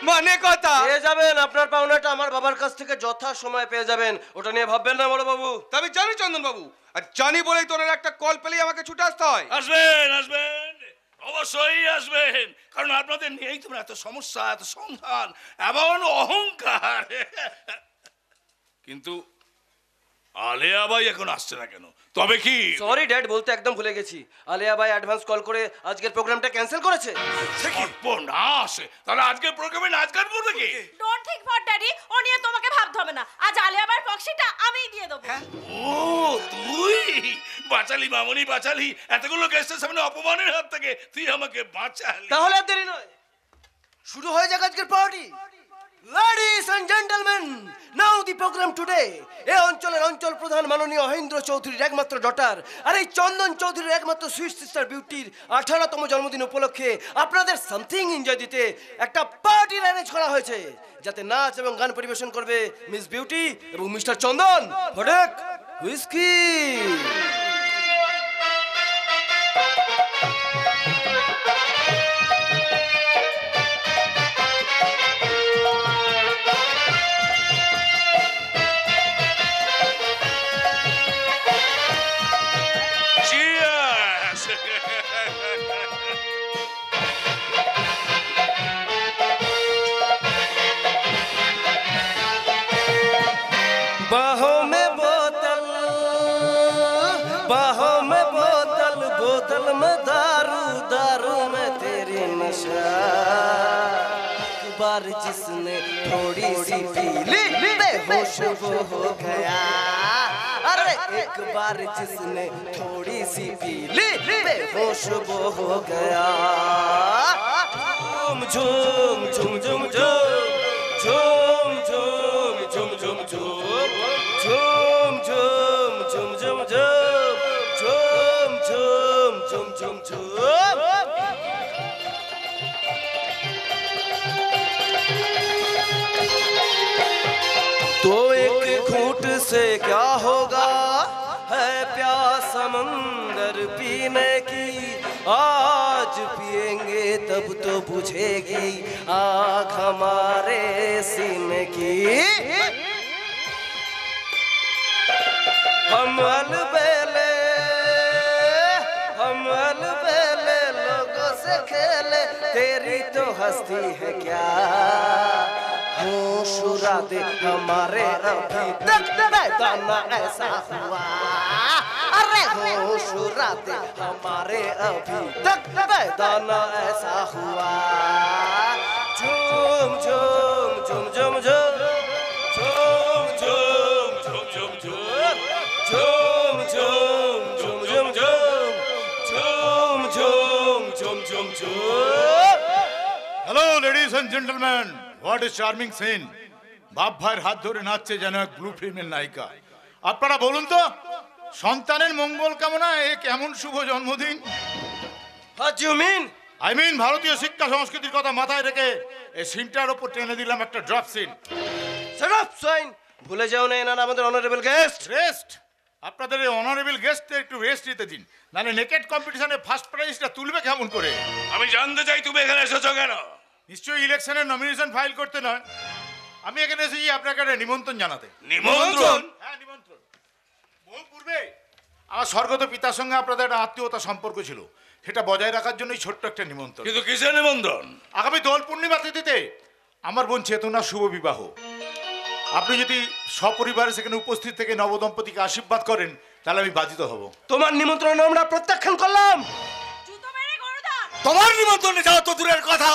মানে কথা পেয়ে যাবেন, আপনার পাওনাটা আমার বাবার কাছ থেকে যথা সময় পেয়ে যাবেন, ওটা নিয়ে ভাববেন না বড় বাবু। তবে জানি চন্দন বাবু, আর জানি বলেই তোর একটা কল পেলেই আমাকে ছুটে আসতে হয়। আসবেন আসবেন, অবশ্যই আসবেন, কারণ আপনাদের নিয়েই তোমরা এত সমস্যা, এত সংসার, এমন অহংকার। কিন্তু আলেয়া ভাই এখন আসছে না কেন? তবে কি? সরি ড্যাড, বলতে একদম ভুলে গেছি। আলেয়া ভাই অ্যাডভান্স কল করে আজকের প্রোগ্রামটা ক্যান্সেল করেছে। সর্বনাশ! তাহলে আজকের প্রোগ্রামে নাচ গান করবে কি? ডোন্ট থিংক ফর ড্যাডি, ও নিয়ে তোমাকে ভাবতে হবে না। আজ আলিয়া ভাইয়ের প্রক্সিটা আমিই দিয়ে দেবো। ও তুই বাঁচালি মামনি, বাঁচালি। এতগুলো গেস্টের সামনে অপমানের হাত থেকে তুই আমাকে বাঁচালি। তাহলে আর দেরি নয়, শুরু হয়ে যাক আজকের party. Ladies and gentlemen, now the program today. এই অঞ্চলের অঞ্চল প্রধান মাননীয় মহেন্দ্র চৌধুরীর একমাত্র ডটার আর এই চন্দন চৌধুরীর একমাত্র সুইট সিস্টার বিউটির 18তম জন্মদিন উপলক্ষে আপনাদের সামথিং এনজয় দিতে একটা পার্টি অ্যারেঞ্জ করা হয়েছে, যাতে নাচ এবং গান পরিবেশন করবে মিস বিউটি এবং মিস্টার চন্দন ফটেক হুইস্কি। बाहों में बोतल, बाहों में बोतल, बोतल में दारू, दारू में तेरी नशा। एक बार जिसने थोड़ी सी पी ली बेहोश वो हो गया। अरे एक बार जिसने थोड़ी सी पी ली बेहोश वो हो गया। झूम झूम झूम झूम झूम झूम झूम झूम झूम झूम झूम झूम झूम झूम झूम झूम झूम झूम। तो एक घूंट से क्या होगा, है प्यास समंदर पीने की। आज पिएंगे तब तो बुझेगी आँख हमारे सीने की। हम अलबेले लोगों से खेले, तेरी तो हस्ती है क्या। होश उड़ा दे हमारे अभी तक दाना ऐसा हुआ। अरे होश उड़ा दे हमारे अभी तक दाना ऐसा हुआ। Hello ladies and gentleman, what is charming scene. বাপ ভাইয়ের হাত ধরে নাচছে যেন এক ব্লু ফিল্মের নায়িকা। আপনারা বলুন তো, সন্তানের মঙ্গল কামনা এ কেমন শুভ জন্মদিন? What do you mean? I mean ভারতীয় শিক্ষা সংস্কৃতির কথা মাথায় রেখে এই সিনটার ওপর টেনে দিলাম একটা drop scene. Shut up, swine! ভুলে যাও না এনারা আমাদের অনারেবল গেস্ট। রেস্ট? আপনাদের এই অনারেবল গেস্টকে একটু রেস্ট দিতে দিন, নাহলে নেকেট কম্পিটিশনে ফার্স্ট প্রাইজটা তুলবে কেমন করে? আমি জানতে চাই তুমি এখানে এসেছো কেন? নিশ্চয়ই ইলেকশনের নমিনেশন ফাইল করতে নয়, আমি এখানে এসেছি আপনাকে একটা নিমন্ত্রণ জানাতে। নিমন্ত্রণ? হ্যাঁ, নিমন্ত্রণ। বহু পূর্বে আমার স্বর্গত পিতার সঙ্গে আপনাদের একটা আত্মীয়তা সম্পর্ক ছিল, সেটা বজায় রাখার জন্যই ছোট্ট একটা নিমন্ত্রণ। কিন্তু কিসের নিমন্ত্রণ? আগামী দোল পূর্ণিমা তিথিতে আমার বোন চেতনার শুভ বিবাহ। আপনি যদি সপরিবারে সেখানে উপস্থিত থেকে নবদম্পতিকে আশীর্বাদ করেন তাহলে আমি বাধিত হব। তোমার নিমন্ত্রণ আমরা প্রত্যাখ্যান করলাম। তোমার নিমন্ত্রণে যাওয়া তো দূরের কথা,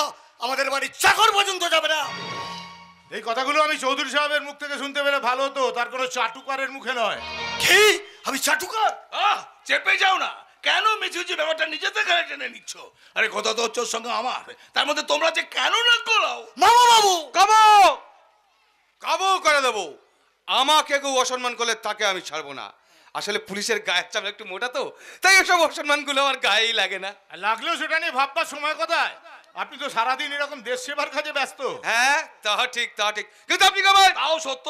আমাদের বাড়ির চাকর পর্যন্ত যাবে না। এই কথাগুলো আমি চৌধুরী সাহেবের মুখ থেকে শুনতে পেলে ভালো হতো, তার কোনো চাটুকারের মুখে নয়। কি? আমি চাটুকার? চেপে যাও না, কেন মিছুচি ব্যাপারটা নিজেদের ঘরে টেনে নিচ্ছ? আরে কথা তো হচ্ছে ওর সঙ্গে আমার, তার মধ্যে তোমরা যে কেন না করাও? মামা বাবু কাবু কাবু করে দেবো। আমাকে কেউ অসম্মান করলে তাকে আমি ছাড়বো না। আসলে পুলিশের গায়ের চাপ একটু মোটা তো, তাই এসব অসম্মানগুলো আমার গায়েই লাগে না। আর লাগলেও সেটা নিয়ে ভাববার সময় কোথায়? আপনি তো সারাদিন এরকম দেশ সেবার কাজে ব্যস্ত। হ্যাঁ, তা ঠিক তা ঠিক, কিন্তু আপনি কামাই। তাও সত্য,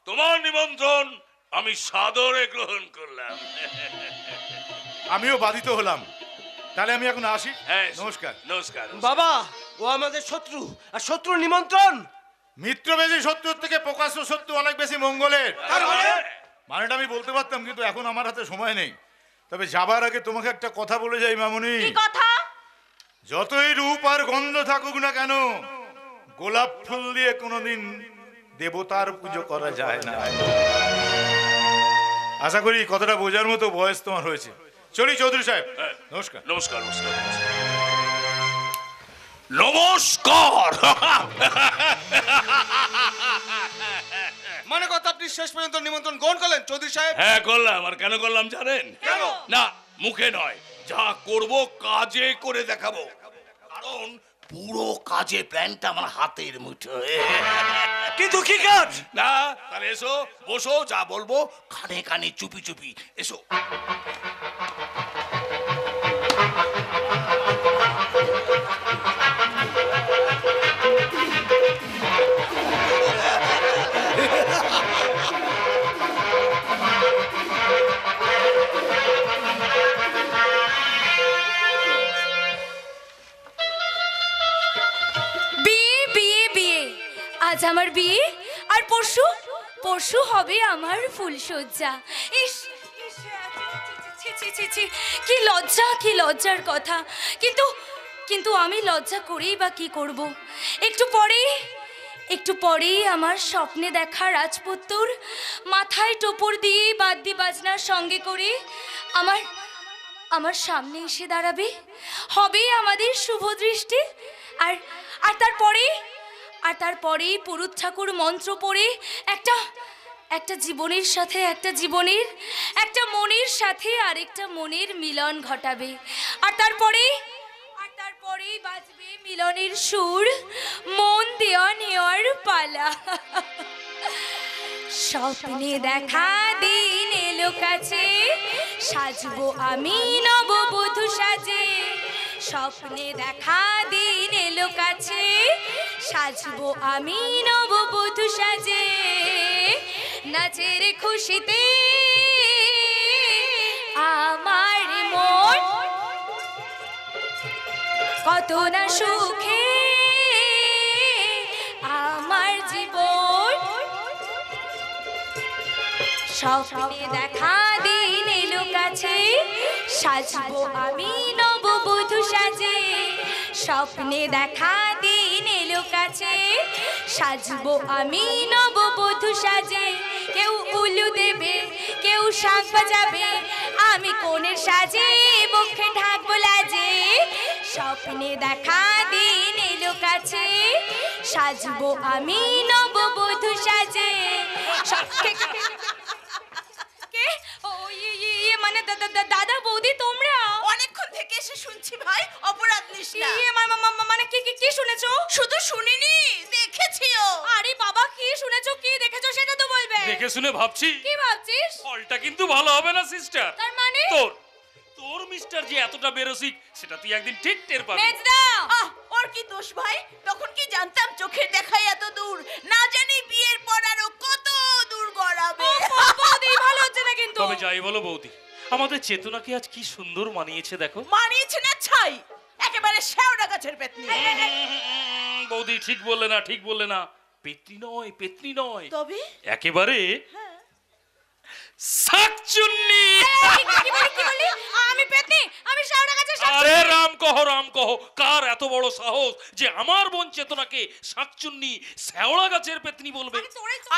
তোমার নিমন্ত্রণ আমি সাদরে গ্রহণ করলাম। আমিও বাধিত হলাম, তাহলে আমি এখন আসি। হ্যাঁ, নমস্কার। নমস্কার। বাবা, ও আমাদের শত্রু, আর শত্রুর নিমন্ত্রণ। মিত্র বেশি শত্রুর থেকে প্রকাশ্য শত্রু অনেক বেশি মঙ্গলের। মানেটা আমি বলতে পারতাম, কিন্তু এখন আমার হাতে সময় নেই। তবে যাবার আগে তোমাকে একটা কথা বলে যাই মামুনি। কি কথা? যতই রূপ আর গন্ধ থাকুক না কেন, গোলাপ ফুল দিয়ে কোনোদিন দেবতার পুজো করা যায় না। আশা করি কথাটা বোঝার মতো বয়স তোমার হয়েছে। চলি চৌধুরী সাহেব, নমস্কার। নমস্কার নমস্কার নমস্কার। মানে কথা, আপনি শেষ পর্যন্ত নিমন্ত্রণ গ্রহণ করলেন চৌধুরী সাহেব? হ্যাঁ করলাম। আর কেন করলাম জানেন? কেন? না, মুখে নয়, যা করব কাজে করে দেখাবো। কারণ পুরো কাজের প্ল্যানটা আমার হাতের মুঠোয়। কিন্তু কি কাজ? না, তাহলে এসো, বসো, যা বলবো কানে কানে চুপি চুপি এসো। বিয়ে বিয়ে বিয়ে, আজ আমার বিয়ে, আর পরশু পরশু হবে আমার ফুলসজ্জা। ইস ইস, ছি, ছি, ছি, ছি, কি লজ্জা, কি লজ্জার কথা। কিন্তু কিন্তু আমি লজ্জা করেই বা কি করব? একটু পরেই আমার স্বপ্নে দেখা রাজপুত্তর মাথায় টোপর দিয়ে বাদ্যি বাজনার সঙ্গে করে আমার সামনে এসে দাঁড়াবে, হবে আমাদের শুভ দৃষ্টি। আর আর তারপরেই পুরুত ঠাকুর মন্ত্র পড়ে একটা জীবনের সাথে একটা মনের সাথে আরেকটা মনের মিলন ঘটাবে। আর তারপরেই বাজবে মিলনের সুর, মন দেওয়া নেওয়ার পালা। স্বপ্নে দেখা দিন এলো কাছে, সাজবো আমি নববধূ সাজে। স্বপ্নে দেখা দিন এলো কাছে, সাজবো আমি নববধূ সাজে। নাচের খুশিতে আমার মন কত না সুখে, আমার জীবন স্বপ্নে দেখা দিন এলো কাছে, সাজবো আমি নববধূ সাজে। স্বপ্নে দেখা দিন এলো কাছে, সাজবো আমি নববধূ সাজে। কেউ উলু দেবে, কেউ শাঁখ বাজাবে, আমি কোণের সাজে মুখে ঢাকবো লাজে। স্বপ্নে দেখা দিন এলো কাছে, সাজবো আমি নববধূ সাজে। মানে দাদা বৌদি তোমরা? অনেকক্ষণ থেকে এসে শুনছি ভাই, অপরাধ শুনিস না মানে কি কি কি শুনেছো? শুধু শুনিনি, দেখেছিও। আরে বাবা, কি শুনেছো, কি দেখেছো সেটা তো বলবে। দেখে শুনে ভাবছি। কি ভাবছিস? ফলটা কিন্তু ভালো হবে না সিস্টার। তার মানে? তোর মিস্টার যে এতটা বেরসিক সেটা তুই একদিন ঠিক টের পাবি। মেজদা, ওর কি দোষ ভাই? তখন কি জানতাম চোখের দেখাই এত দূর, না জানি বিয়ের পর আরো কত দূর গড়াবে। বৌদি ভালো হচ্ছে না কিন্তু। তবে যাই বলো বৌদি, আমাদের চেতনাকে আজ কি সুন্দর মানিয়েছে দেখো। মানিয়েছে না ছাই, একেবারে শেওড়া গাছের পেতনি। বৌদি ঠিক বললে না, ঠিক বললে না। পেতনি নয়, পেতনি নয়, তবে একেবারে শাকচুন্নি। কি বলি? আমি পেতনি? আমি শেওড়া গাছের শাকচুন্নি? আরে রাম কহ, কার এত বড় সাহস যে আমার বোন চেতনাকে শাকচুন্নি শেওড়া গাছের পেতনি বলবে?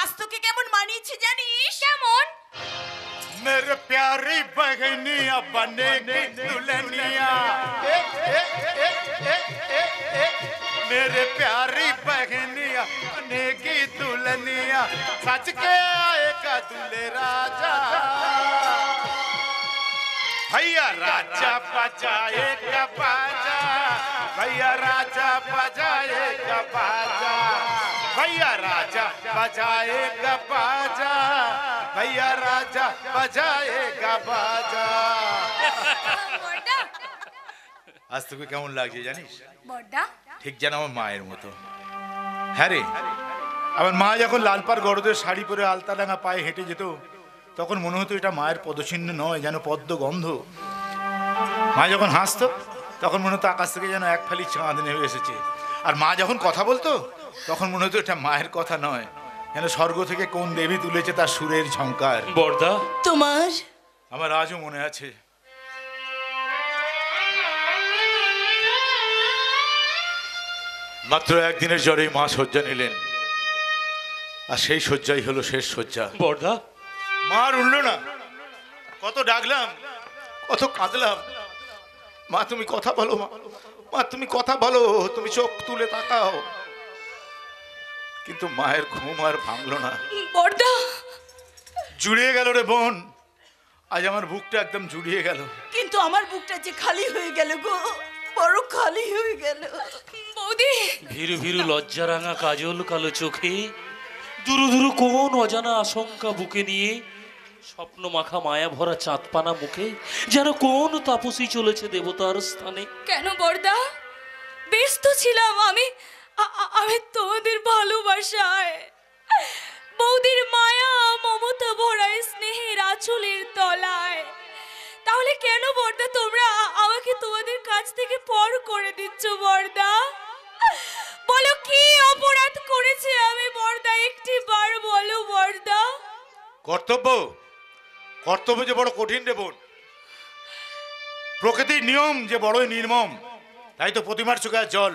আজ তোকে কেমন মানিয়েছে জানিস? কেমন? मेरे प्यारी बहनिया बनेगी दुल्हनिया, मेरे प्यारी बहनिया बनेगी दुल्हनिया, सच के आएगा दूल्हे राजा, भैया राजा बजाएगा बाजा, भैया राजा बजाएगा बाजा, भैया राजा बजाएगा बाजा, भैया राजा बजाएगा बाजा। আজ তোকে কেমন লাগছে জানিস? বড়দা, ঠিক যেন আমার মায়ের মতো। হ্যাঁ রে, আমার মা যখন লালপাড় গড়দের শাড়ি পরে আলতাডাঙ্গা পায়ে হেঁটে যেত, তখন মনে হতো এটা মায়ের পদচিহ্ন নয়, যেন পদ্ম গন্ধ। মা যখন হাসতো তখন মনে হতো আকাশ থেকে যেন এক ফালি চাঁদ নেমে এসেছে। আর মা যখন কথা বলতো তখন মনে হতো এটা মায়ের কথা নয়, যেন স্বর্গ থেকে কোন দেবী তুলেছে তার সুরের ঝংকার। বড়দা, তোমার? আমার আজও মনে আছে। মাত্র একদিনের জ্বরে মা শয্যা নিলেন, আর সেই শয্যাই হলো শেষ শয্যা। বড়দা, মা আর উঠল না। কত ডাকলাম, কত কাঁদলাম, মা তুমি কথা বলো, মা তুমি কথা বলো, তুমি চোখ তুলে তাকাও। কিন্তু মায়ের ঘুম আর ভাঙলো না। বড়দা, জুড়িয়ে গেল রে বোন, আজ আমার বুকটা একদম জুড়িয়ে গেল। কিন্তু আমার বুকটা যে খালি হয়ে গেল গো, বড় খালি হয়ে গেল। বৌদি, ভীরু ভীরু লজ্জারাঙা কাজল কালো চোখে, দুরু দুরু কোন অজানা আশঙ্কা বুকে নিয়ে, স্বপ্ন মাখা মায়া ভরা চাঁদপানা মুখে, যেন কোন তাপসী চলেছে দেবতার স্থানে। কেন বড়দা? ব্যস্ত ছিলাম আমি আমি তোমাদের ভালোবাসায়, বৌদির মায়া মমতা ভরা স্নেহের আঁচলের তলায়। তাহলে কেন বড়দা তোমরা আমাকে তোমাদের কাছ থেকে পর করে দিচ্ছ বড়দা? বলো কি অপরাধ করেছে আমি বড়দা, একটি বার বলো বড়দা। কর্তব্য, কর্তব্য যে বড় কঠিন রে বোন। প্রকৃতির নিয়ম যে বড়ই নির্মম, তাই তো প্রতিমার চোখে জল,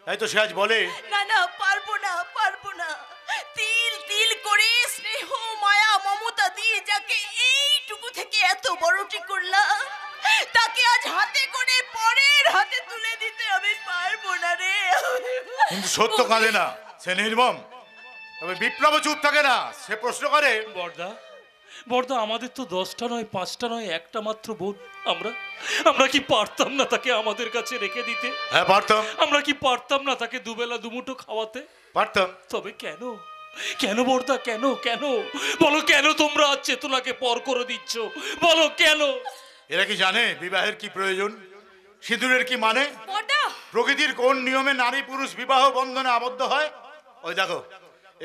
তাই তো সে আজ বলে না না, পারবো না, পারবো না। তিল তিল করে স্নেহ মায়া মমতা দিয়ে যাকে এইটুকু থেকে এত বড়টি করলা, তাকে আজ হাতে করে পরের হাতে তুলে দিতে আমি পারবো না রে। কিন্তু সত্য কাঁদে না, সে নির্মম। তবে বিপ্লব চুপ থাকে না, সে প্রশ্ন করে। বড়দা, আমাদের তো 10টা নয়, 5টা নয়, একটা মাত্র বোন। আমরা কি পারতাম না তাকে আমাদের কাছে রেখে দিতে? হ্যাঁ পারতাম। আমরা কি পারতাম না তাকে দুবেলা দুমুঠো খাওয়াতে? পারতাম। তবে কেন, কেন বড়দা, কেন কেন বলো, কেন তোমরা আজ চেতনাকে পর করে দিচ্ছ? বলো কেন? এরা কি জানে বিবাহের কি প্রয়োজন, সিঁদুরের কি মানে, বড়দা, প্রকৃতির কোন নিয়মে নারী পুরুষ বিবাহ বন্ধনে আবদ্ধ হয়? ওই দেখো,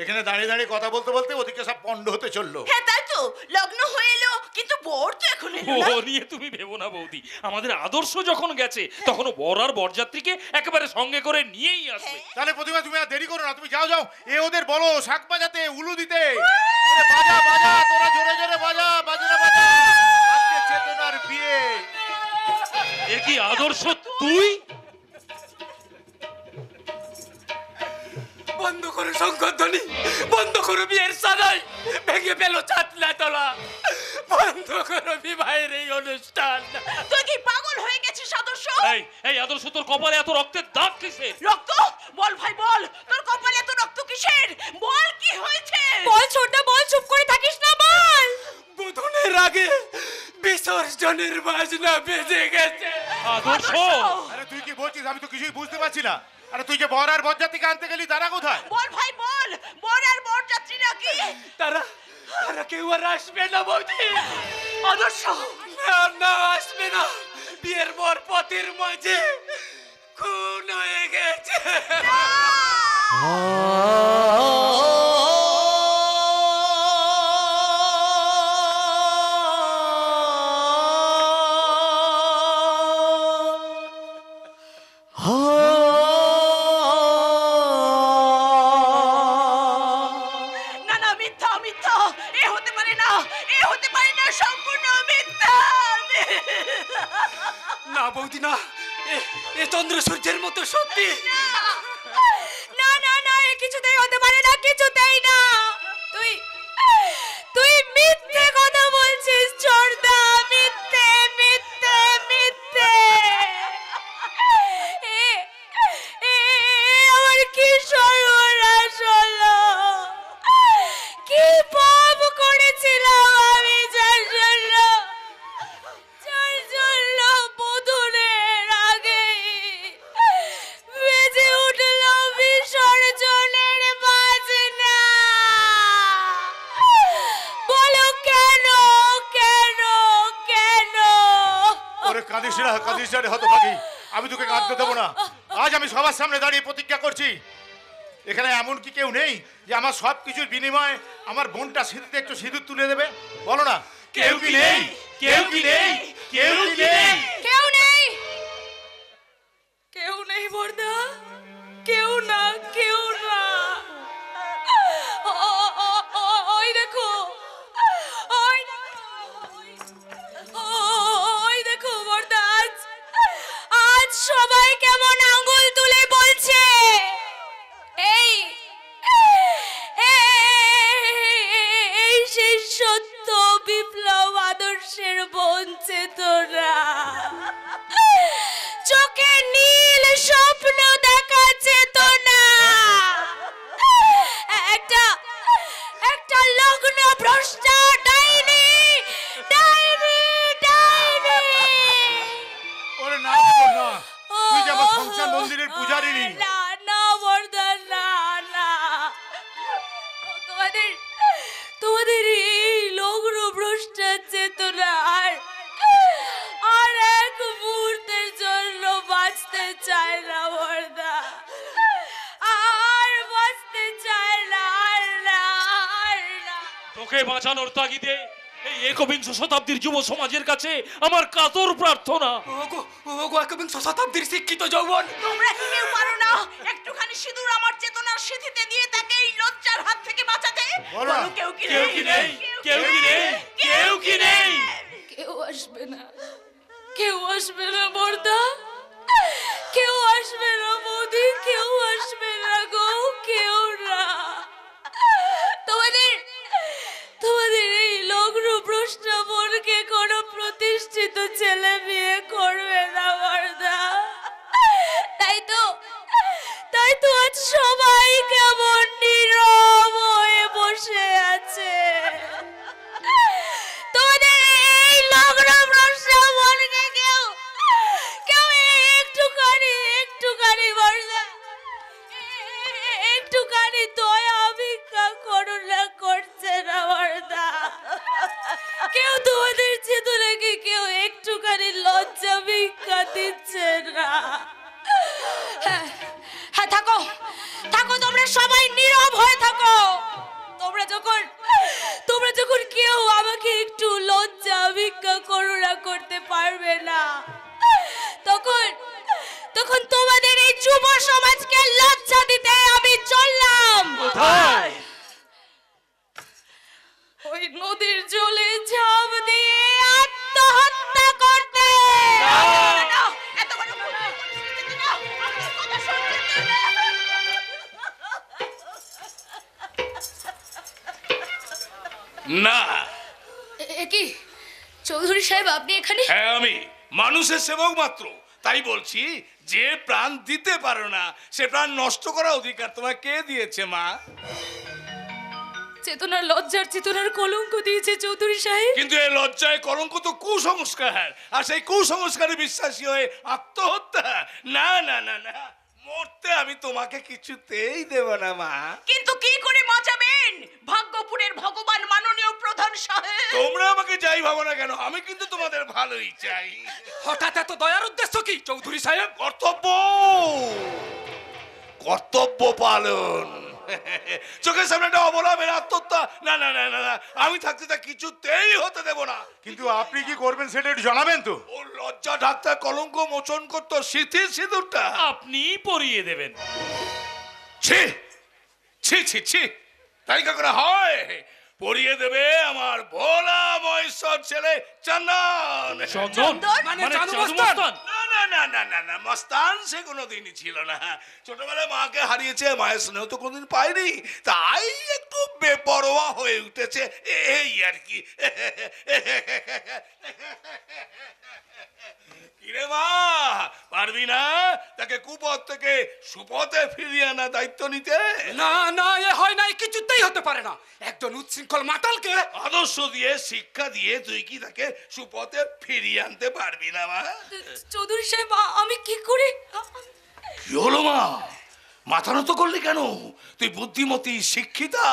এখানে দাঁড়িয়ে দাঁড়িয়ে কথা বলতে বলতে ওদিকে সব পণ্ড হতে চললো। হ্যাঁ তাই তো, লগ্ন হয়ে এলো কিন্তু বর তো এখন এলো না। ও নিয়ে তুমি ভেবো না বৌদি, আমাদের আদর্শ যখন গেছে তখন বর আর বরযাত্রীকে একেবারে সঙ্গে করে নিয়েই আসবে। তাহলে প্রতিমা তুমি আর দেরি করো না, তুমি যাও যাও, এ ওদের বলো শাক বাজাতে, উলু দিতে। বাজা বাজা, তোরা জোরে জোরে বাজা, বাজনা বাজা, আজকে চেতনার বিয়ে। এ কি আদর্শ তুই? বন্ধ করো শঙ্করধ্বনি, বন্ধ করো বিয়ের সানাই, ভেঙে ফেলো ছাতলা তলা, বন্ধ করো বিবাহের এই অনুষ্ঠান। তুই কি পাগল হয়ে গেছিস আদর্শ? এই আদর্শ, তোর কপালে এত রক্তের দাগ কিসের? রক্ত? বল ভাই বল, তোর কপালে এত রক্ত কিসের? বল কি হয়েছে? বল ছোটদা, বল, চুপ করে থাকিস না, বল। বোধনের আগে বিসর্জনের বাজনা বেজে গেছে। আদর্শ, আরে তুই কি বলছিস আমি তো কিছুই বুঝতে পারছি না। আরে তুই যে বর আর বরযাত্রীকে আনতে গেলি তারা কোথায়? বল ভাই বল, বর আর বরযাত্রীরা কি? তারা তারা কেউ আর আসবে না বৌদি। আদর্শ না, না আসবে না। বিয়ের পর পথের মাঝে খুন হয়ে গেছে। না না, মিথ্যা মিথ্যা, এ হতে পারে না, এ হতে পারে না, সম্পূর্ণ মিথ্যা। না বৌদি না, এ চন্দ্র সূর্যের মতো সত্যি। না না না, এ কিছুতেই হতে পারে না, কিছুতেই না। তুই তুই মিথ্যে কথা বলছিস চোরদা, মিথ্যে মিথ্যে মিথ্যে। এ এ আমার কি সর্বনাশ হলো, কি পাপ করেছিলাম আমি, যার জন্য বধূরের আগে বেজে উঠল বিসর্জনের বাজনা। বলো কেন কেন কেন? ওরে কাঁদিস না, কাঁদিস না রে হতভাগী। আমি তোকে কাঁদতে দেবো না। আজ আমি সবার সামনে দাঁড়িয়ে প্রতিজ্ঞা করছি, এখানে এমন কি কেউ নেই যে আমার সব কিছুর বিনিময়ে আমার বোনটা সিঁদুরে একটু সিঁদুর তুলে দেবে? বলো না, কেউ কি নেই? কেউ কি নেই? কেউ কি নেই? কেউ নেই, কেউ নেই বর্দা, কেউ না, কেউ না। ওই দেখো, ওই ওই দেখো বর্দা, আজ সবাই কেমন আঙ্গুল তুলে বলছে এই এই সেই সত্য বিপ্লব আদর্শের বঞ্চে তোরা। চোখে নীল স্বপ্ন দেখা চেতনা, একটা লগ্ন ভ্রষ্টা ডাইনি ডাইনি ডাইনি। ওরে না রে না, তুই যে আমার সংসার মন্দিরের পূজারিনী। না না বর্দা, না না, তোমাদের তোমাদের এই লগ্ন ভ্রষ্টা চেতনা আর এক মুহূর্তের জন্য বাঁচতে চায় না বর্দা, আর বাঁচতে চায় না, আর না, আর না। তোকে বাঁচানোর তাগিদে এই একবিংশ শতাব্দীর যুব সমাজের কাছে আমার কাতর প্রার্থনা। ওগো ওগো একবিংশ শতাব্দীর শিক্ষিত যৌবন, তোমরা কি কেউ পারো না একটুখানি সিঁদুর আমার চেতনার সিঁথিতে দিয়ে তাকে এই লজ্জার হাত থেকে বাঁচাতে? বলো কেউ কি কেউ কি নেই? কেউ কি নেই? কেউ কি নেই? কেউ আসবে না, কেউ আসবে না বর্দা, কেউ আসবে না বৌদি, কেউ আসবে না গো, কেউ না। তোমাদের তোমাদের এই লগ্ন ভ্রষ্ট বোনকে কোনো প্রতিষ্ঠিত ছেলে বিয়ে করবে না বর্দা। তাই তো আজ সবাই কেমন নীরব হয়ে বসে আছে। তোমাদের এই লগ্ন ভ্রষ্ট বোনকে কেউ কেউ একটুখানি বর্দা, একটুখানি দয়া ভিক্ষা করুণা করছে না বর্দা। কেউ তোমাদের চেতনাকে কেউ একটুখানি লজ্জা ভিক্ষা দিচ্ছে না। হ্যাঁ হ্যাঁ, থাকো থাকো, তোমরা সবাই নীরব হয়ে থাকো। তোমরা যখন কেউ আমাকে একটু লজ্জা ভিক্ষা করুণা করতে পারবে না, তখন তোমাদের এই যুব সমাজকে লজ্জা দিতে আমি চললাম। কোথায়? ওই নদীর জলে ঝাঁপ দিয়ে আত্মহত্যা করতে। এত বড় ভুল করিস না, আমার কথা শুনতে না। না। কি চৌধুরী সাহেব, আপনি এখানে? হ্যাঁ, আমি মানুষের সেবক মাত্র, তাই বলছি যে প্রাণ দিতে পারো না সে প্রাণ নষ্ট করা অধিকার তোমায় কে দিয়েছে মা? চেতনার লজ্জার চেতনার কলঙ্ক দিয়েছে চৌধুরী সাহেব। কিন্তু এই লজ্জায় কলঙ্ক তো কুসংস্কার, আর সেই কুসংস্কারে বিশ্বাসী হয়ে আত্মহত্যা, না না না না, মরতে আমি তোমাকে কিছুতেই দেব না মা। কিন্তু কি করে বাঁচাবেন ভাগ্যপুরের ভগবান মাননীয় প্রধান সাহেব? তোমরা আমাকে যাই ভাবো না কেন, আমি কিন্তু তোমাদের ভালোই চাই। হঠাৎ এত দয়ার উদ্দেশ্য কি চৌধুরী সাহেব? কর্তব্য, কর্তব্য পালন। চোখের সামনে একটা অবলা মেয়ে আত্মহত্যা, না না না না না, আমি থাকতে তা কিছুতেই হতে দেব না। কিন্তু আপনি কি করবেন সেটা একটু জানাবেন তো। ও লজ্জা ঢাকতে কলঙ্ক মোচন করতো স্মৃতির সিঁদুরটা আপনি পরিয়ে দেবেন। ছি ছি ছি ছি, তাই করে হয়? পরিয়ে দেবে আমার ভোলা মহেশ্বর ছেলে চন্দন। চন্দন মানে চাঁদু মস্তান? না না না না না না, মস্তান সে কোনোদিনই ছিল না। ছোটবেলায় মাকে হারিয়েছে, মায়ের স্নেহ তো কোনোদিন পাইনি, তাই একটু বেপরোয়া হয়ে উঠেছে, এই আর কি। কিরে মা, পারবি না তাকে কুপথ থেকে সুপথে ফিরিয়ে আনা দায়িত্ব নিতে? না না, এ হয় না, কিছুতেই হতে পারে না। একজন উচ্ছৃঙ্খল মাতালকে আদর্শ দিয়ে শিক্ষা দিয়ে তুই কি তাকে সুপথে ফিরিয়ে আনতে পারবি না মা? চৌধুরী সাহেব আমি কি করে? কি হলো মা, মাথা নত করলি কেন? তুই বুদ্ধিমতী, শিক্ষিতা,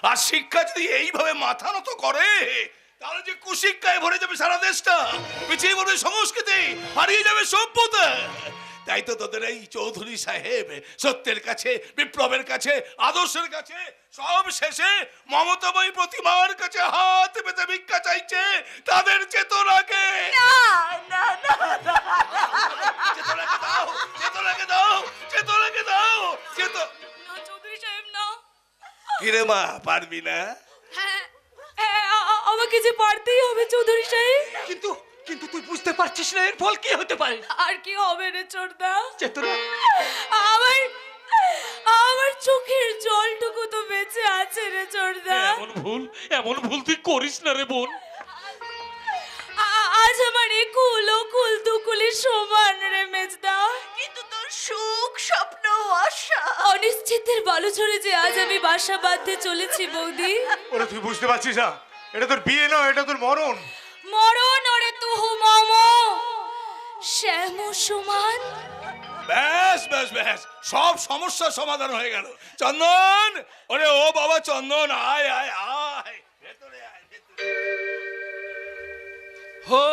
আর শিক্ষা যদি এইভাবে মাথা নত করে তাহলে যে কুশিক্ষায় ভরে যাবে সারা দেশটা, পিছিয়ে পড়বে সংস্কৃতি, হারিয়ে যাবে সভ্যতা। তাই তো তোদের এই চৌধুরী সাহেব সত্যের কাছে, বিপ্লবের কাছে, আদর্শের কাছে, সব শেষে মমতাময়ী প্রতিমার কাছে হাত পেতে ভিক্ষা চাইছে তাদের চেতনাকে। চেতনাকে দাও, চেতনাকে দাও, চেতনাকে দাও, চৌধুরী সাহেব না। কিরে মা, পারবি না? হ্যাঁ হ্যাঁ, আমাকে যে পারতেই হবে চৌধুরী সাহেব। কিন্তু কিন্তু তুই বুঝতে পারছিস না এর ফল কি হতে পারে? আর কি হবে রে চোরদা? চেতনা, আমার আমার চোখের জলটুকু তো বেঁচে আছে রে চোরদা। এমন ভুল তুই করিস না রে বোন। আজ আমার একুল ওকুল দুকুলি সমান রে মেজদা। কিন্তু তোর সুখ স্বপ্ন আশা অনিশ্চিতের বালুচরে যে আজ আমি বাসা বাঁধতে চলেছি বৌদি। ওরে তুই বুঝতে পারছিস না, এটা তোর বিয়ে নয়, এটা তোর মরণ। মরণ ওরে তুহু মম শ্যাম সমান। ব্যাস ব্যাস ব্যাস, সব সমস্যার সমাধান হয়ে গেল। চন্দন, ওরে ও বাবা চন্দন, আয় আয় আয়, ভেতরে আয়, ভেতরে। হো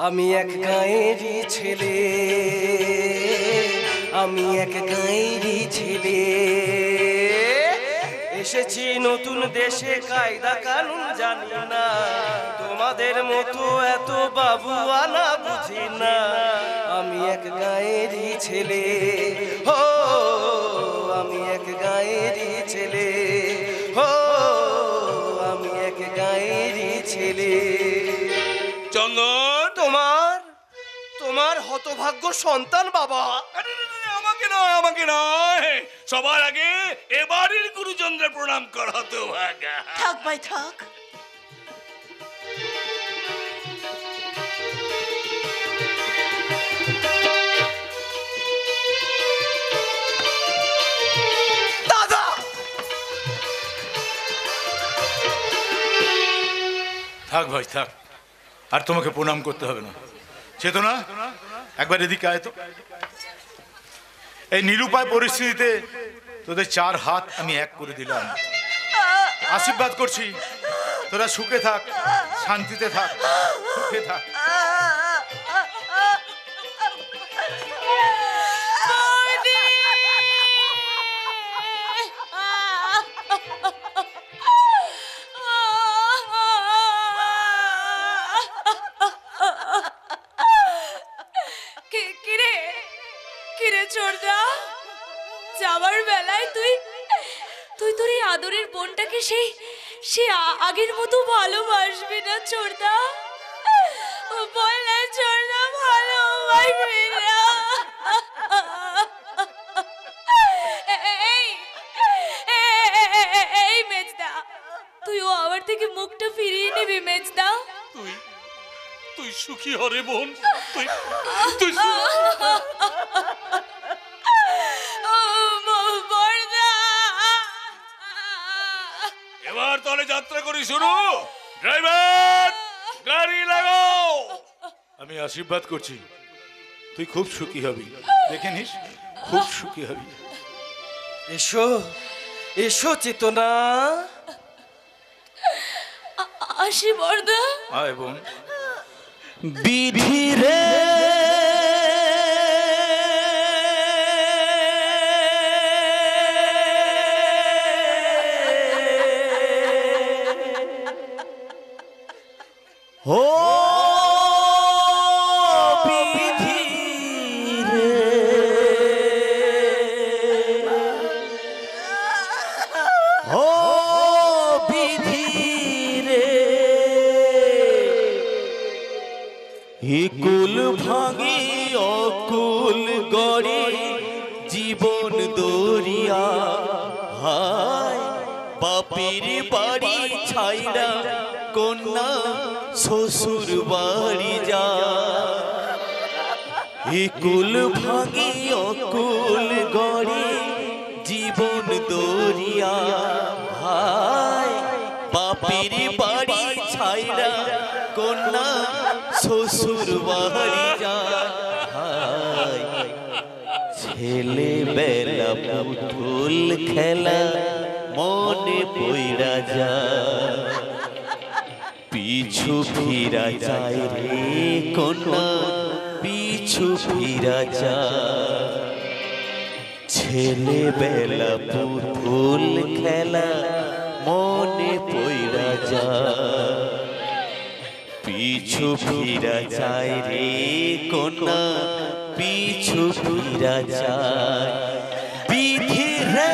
আমি এক গাঁয়েরই ছেলে, আমি এক গাঁয়েরই ছেলে, এসেছি নতুন দেশে, কায়দা কানুন জানি না, তোমাদের মতো এত বাবু আনা বুঝি না। আমি এক গাঁয়েরই ছেলে, হো আমি এক গাঁয়েরই ছেলে, হো আমি এক গাঁয়েরই ছেলে। চন্দন, তোমার হতভাগ্য সন্তান বাবা। আমাকে নয়, আমাকে নয়, সবার আগে এবারের গুরুজনদের প্রণাম কর হতভাগা। থাক ভাই থাক। দাদা, থাক ভাই থাক, আর তোমাকে প্রণাম করতে হবে না। চেতনা, একবার এদিকে আয় তো। এই নিরুপায় পরিস্থিতিতে তোদের চার হাত আমি এক করে দিলাম। আশীর্বাদ করছি তোরা সুখে থাক, শান্তিতে থাক, সুখে থাক। কিরে চোরদা, যাবার বেলায় তুই তোর এই আদরের বোনটাকে সে আগের মতো ভালোবাসবি না চোরদা? বল না চোরদা, ভালোবাসবি না? এই মেজদা, তুইও আমার থেকে মুখটা ফিরিয়ে নিবি মেজদা? তুই সুখী হরে বোন, তুই এবার তাহলে যাত্রা করি শুরু। ড্রাইভার, গাড়ি লাগাও। আমি আশীর্বাদ করছি, তুই খুব সুখী হবি, দেখে নিস, খুব সুখী হবি। এসো এসো চেতনা। আসি বর্দা। আয় বোন। বিধি রে ও বিধি রে ও বিধি রে কুল ভাঙি অকুল গড়ে জীবন দরিয়া হায় বাপের বাড়ি ছাইরা কন্যা শ্বশুর বাড়ি যা কুল ভাঙি অকুল গড়ে জীবন দরিয়া হায় বাপের বাড়ি ছাইরা কন্যা শ্বশুর বাড়ি যায় ছেলে বেলা পুতুল খেলা মনে পইরা যায় পিছু ফিরা যায় রে কন্যা পিছু ফিরা যায় ছেলে বেলা পুতুল খেলা মনে পইরা যায় পিছু ফিরা যায় রে কন্যা পিছু ফিরা যায় বিধি রে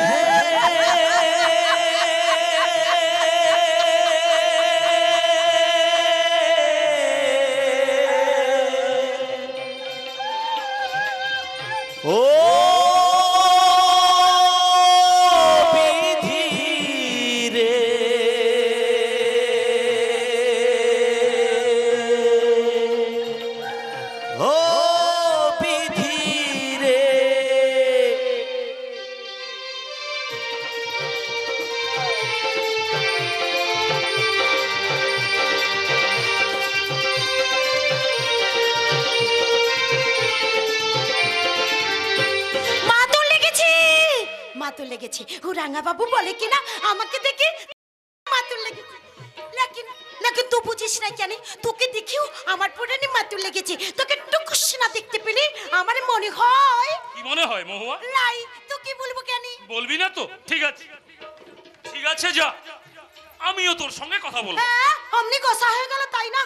ও বিধি রে ও বিধি রে মাতুল লেগেছে। ও রাঙা বাবু বলে কিনা আমাকে দেখে মাতুল লেগেছে। লেকিন লেকিন তুই বুঝিস না কেন? তোকে দেখেও আমার পুরানি মাতুল লেগেছে। তোকে টুকুস না দেখতে পেলে আমার মনে হয়। কি মনে হয় মহুয়া? লাই তো কি বলবো কেন? বলবি না তো? ঠিক আছে, ঠিক আছে, যা, আমিও তোর সঙ্গে কথা বলবো। হ্যাঁ, অমনি গোসা হয়ে গেল তাই না?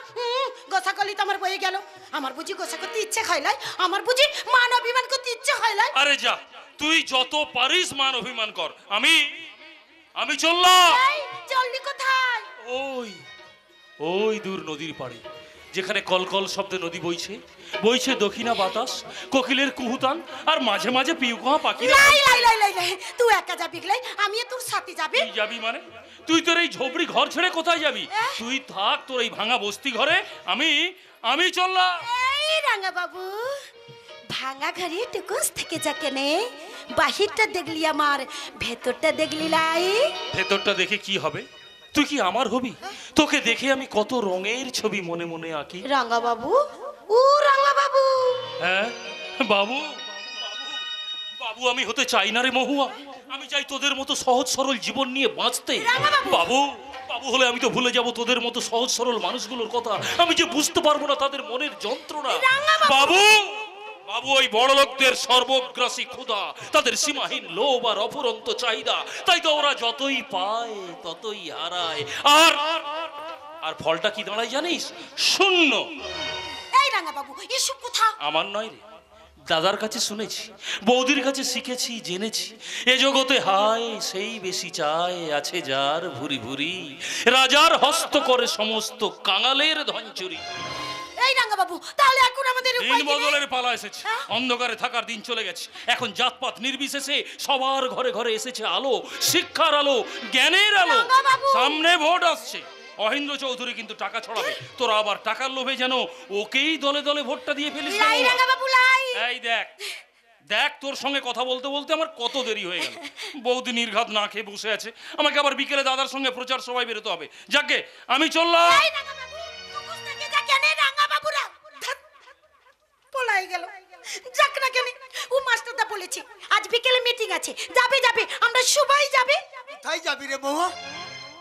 গোসা করলি তো আমার বয়ে গেল। আমার বুঝি গোসা করতে ইচ্ছে খাইলাই? আমার বুঝি মান অভিমান করতে ইচ্ছে খাইলাই? আরে যা, তুই যত পারিস মান অভিমান কর, আমি চললাম। চললি কোথায়? ওই ওই দূর নদীর পাড়ে, যেখানে কলকল শব্দে নদী বইছে, বইছে দক্ষিণা বাতাস, কোকিলের কুহুতান, আর মাঝে মাঝে পিউকোয়া পাখি। লাই তুই একা যাবি গলাই? আমিও তোর সাথে যাবি। তুই যাবি মানে? তুই তোর এই ঝোপড়ি ঘর ছেড়ে কোথায় যাবি? তুই থাক তোর এই ভাঙা বস্তি ঘরে, আমি চললাম। এই রাঙা বাবু, ভাঙা ঘরে টুকুস থেকে যা কেনে, বাহিরটা দেখলি আমার, ভেতরটা দেখলি লাই? ভেতরটা দেখে কি হবে? তুই কি আমার হবি? তোকে দেখে আমি কত রঙের ছবি মনে মনে আঁকি। রাঙা বাবু, ও রাঙা বাবু। হ্যাঁ বাবু, বাবু আমি হতে চাই না রে মহুয়া। আমি চাই তোদের মতো সহজ সরল জীবন নিয়ে বাঁচতে। বাবু, বাবু হলে আমি তো ভুলে যাব তোদের মতো সহজ সরল মানুষগুলোর কথা। আমি যে বুঝতে পারবো না তাদের মনের যন্ত্রণা। বাবু, বাবু ওই বড় লোকদের সর্বগ্রাসী ক্ষুধা, তাদের সীমাহীন লোভ আর অফুরন্ত চাহিদা, তাই তো ওরা যতই পায় ততই হারায়। আর ফলটা কি দাঁড়ায় জানিস? শূন্য। এই রাঙা বাবু, এসব কথা আমার নয় রে, দাদার কাছে শুনেছি, বৌদির কাছে শিখেছি, জেনেছি। এ জগতে হায় সেই বেশি চায়, আছে যার ভুরি ভুরি, রাজার হস্ত করে সমস্ত কাঙালের ধন চুরি। এই রাঙা বাবু, তাহলে এখন আমাদের দিন বদলের পালা এসেছে। অন্ধকারে থাকার দিন চলে গেছে। এখন জাতপাত নির্বিশেষে সবার ঘরে ঘরে এসেছে আলো, শিক্ষার আলো, জ্ঞানের আলো। সামনে ভোট আসছে, মহেন্দ্র চৌধুরী কিন্তু টাকা ছড়াবে। তোরা আবার টাকার লোভে যেন ওকেই দলে দলে ভোটটা দিয়ে ফেলিস। লাই রাঙা বাবু লাই। এই দেখ, দেখ তোর সঙ্গে কথা বলতে বলতে আমার কত দেরি হয়ে গেল। বৌদি নির্ঘাত না খেয়ে বসে আছে, আমাকে আবার বিকেলে দাদার সঙ্গে প্রচার সভায় বেরোতে হবে। যাকে আমি চললাম। পলাই গেল। যাক না কেন, ও মাস্টারদা বলেছে আজ বিকেলে মিটিং আছে, যাবে যাবে, আমরা সবাই যাবে। তাই যাবি রে বৌমা?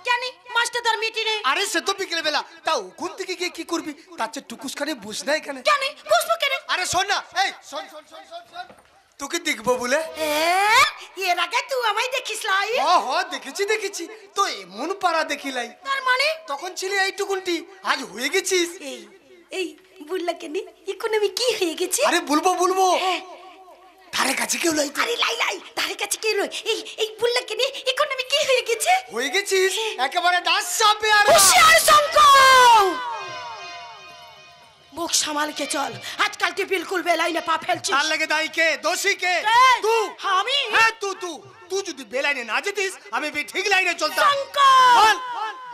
কেন মাস্টারদার মিটিং এ? আরে সে তো বিকেল বেলা, তাও কোন দিকে গিয়ে কি করবি? তার চেয়ে টুকুসখানে বস না এখানে। কেন বসবো কেন? আরে শোন না, এই শোন শোন শোন শোন শোন, তোকে দেখবো বলে। এর আগে তুই আমায় দেখিস লাই? দেখেছি দেখেছি, তো এমন পাড়া দেখিলাই। তার মানে তখন ছিলি এইটুকুনটি, আজ হয়ে গেছিস। এই এই বুঝলা কেন এখন আমি কি হয়ে গেছি? আরে বলবো বলবো, ধারে কাছে কেউ লাই। আরে লাই লাই, ধারে কাছে কেউ নয়। এই এই বুঝলা কেন এখন আমি কি হয়ে গেছি? হয়ে গেছিস একেবারে ডাস চাপে। আর হুশিয়ার শঙ্কর, মুখ সামাল के चल, आजकल तू बिल्कुल बेलाइने पा फेलছিস। তার লাগে দায়ী কে, দোষী কে? তুই। আমি? হ্যাঁ তুই যদি বেলাইনে না যেতিস আমি भी ঠিক লাইনে চলতাম। শঙ্কর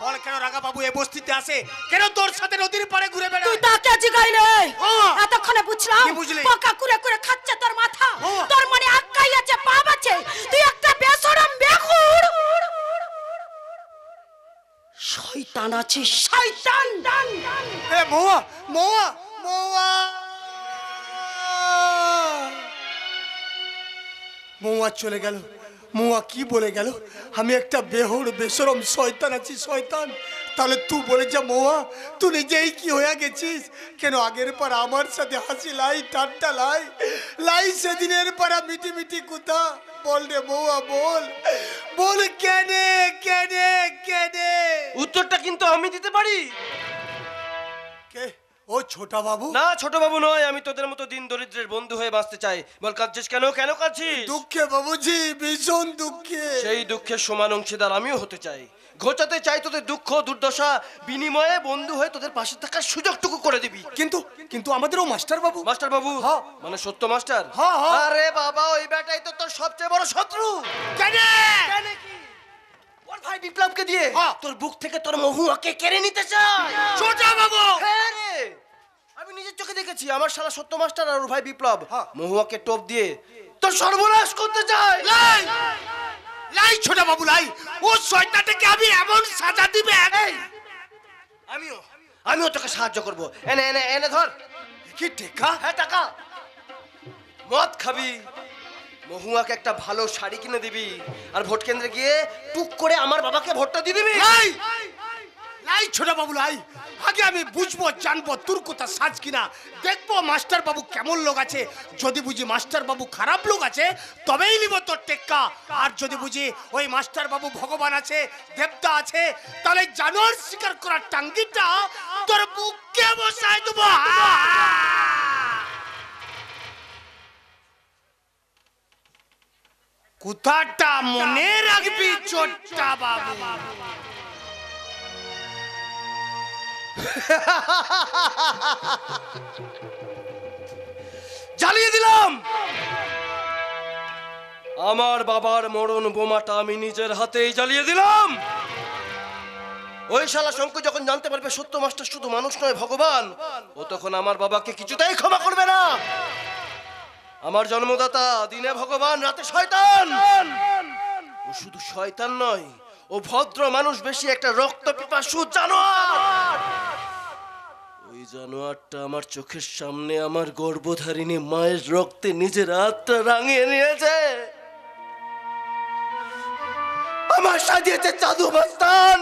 বল কেন রাগা বাবু এই বস্তিতে আসে, কেন তোর সাথে নদীর পাড়ে ঘুরে বেড়ায়? তুই তাকে জিগাইলে এতক্ষণে বুঝলাম পোকা কুরে কুরে খাচ্ছে তোর মাথা। তোর মনে আক্কাই আছে, পাপ আছে, তুই একটা বেশরম বেকুর শয়তান আছিস, শয়তান। এ মোয়া মোয়া মোয়া মোয়া চলে গেল। মোয়া কি বলে গেল? আমি একটা বেহুর বেশরম শয়তান আছি, শয়তান। তাহলে তুই বলে যা মোয়া, তুই নিজেই কি হয়ে গেছিস? কেন আগের পর আমার সাথে হাসি লাই, ঠাট্টা লাই লাই, সেদিনের পারা মিটি মিটি কথা বল রে মোয়া, বল বল, কেনে কেনে কেনে? উত্তরটা কিন্তু আমি দিতে পারি। কে? ও ছোটা বাবু? না ছোট বাবু নয়, আমি তোদের মতো দিন দরিদ্রের বন্ধু হয়ে বাঁচতে চাই। বল কাঁদছিস কেন, কেন কাঁদছিস? দুঃখে বাবুজি, ভীষণ দুঃখে। সেই দুঃখের সমান অংশীদার আমিও হতে চাই। ঘোচাতে চাই তোদের দুঃখ দুর্দশা, বিনিময়ে বন্ধু হয়ে তোদের পাশে থাকার সুযোগটুকু করে দিবি। কিন্তু কিন্তু আমাদেরও মাস্টার বাবু। মাস্টার বাবু? মানে সত্য মাস্টার? আরে বাবা, ওই বেটাই তো তোর সবচেয়ে বড় শত্রু। কেন? ওর ভাই বিপ্লবকে দিয়ে তোর বুক থেকে তোর মহুয়াকে কেড়ে নিতে চায়। ছোটা বাবু? হ্যাঁ রে, আমি নিজের চোখে দেখেছি। আমার শালা সত্য মাস্টার আর ওর ভাই বিপ্লব মহুয়াকে টোপ দিয়ে তোর সর্বনাশ করতে চায়। লাই লাই ছোটা বাবু লাই, ও শয়তানটাকে আমি এমন সাজা দিবে। আমিও তোকে সাহায্য করব। এনে এনে এনে ধর। কি টাকা? হ্যাঁ টাকা। মদ খাবি, মহুয়াকে একটা ভালো শাড়ি কিনে দিবি, আর ভোট কেন্দ্রে গিয়ে টুক করে আমার বাবাকে ভোটটা দিয়ে দিবি। লাই লাই ছোটা বাবু লাই, আগে আমি বুঝবো জানবো তোর কথা সাজ কিনা, দেখবো মাস্টার বাবু কেমন লোক আছে। যদি বুঝি মাস্টার বাবু খারাপ লোক আছে তবেই নিব তোর টেক্কা। আর যদি বুঝি ওই মাস্টার বাবু ভগবান আছে, দেবতা আছে, তাহলে জানোয়ার শিকার করার টাঙ্গিটা তোর বুকে বসায় দেবো। কথাটা মনে রাখবি ছোট্টা বাবু। জ্বালিয়ে দিলাম আমার বাবার মরণ বোমাটা, আমি নিজের হাতেই জ্বালিয়ে দিলাম। ওই শালা শঙ্কু যখন জানতে পারবে সত্য মাস্টার শুধু মানুষ নয় ভগবান, ও তখন আমার বাবাকে কিছুতেই ক্ষমা করবে না। আমার জন্মদাতা দিনে ভগবান, রাতে শয়তান। ও শুধু শয়তান নয়, ও ভদ্র মানুষ বেশি একটা রক্ত পিপাসু জানোয়ার। ওই জানোয়ারটা আমার চোখের সামনে আমার গর্ভধারিণী মায়ের রক্তে নিজের হাতটা রাঙিয়ে নিয়েছে। আমার সাজিয়েছে জাদু মস্তান,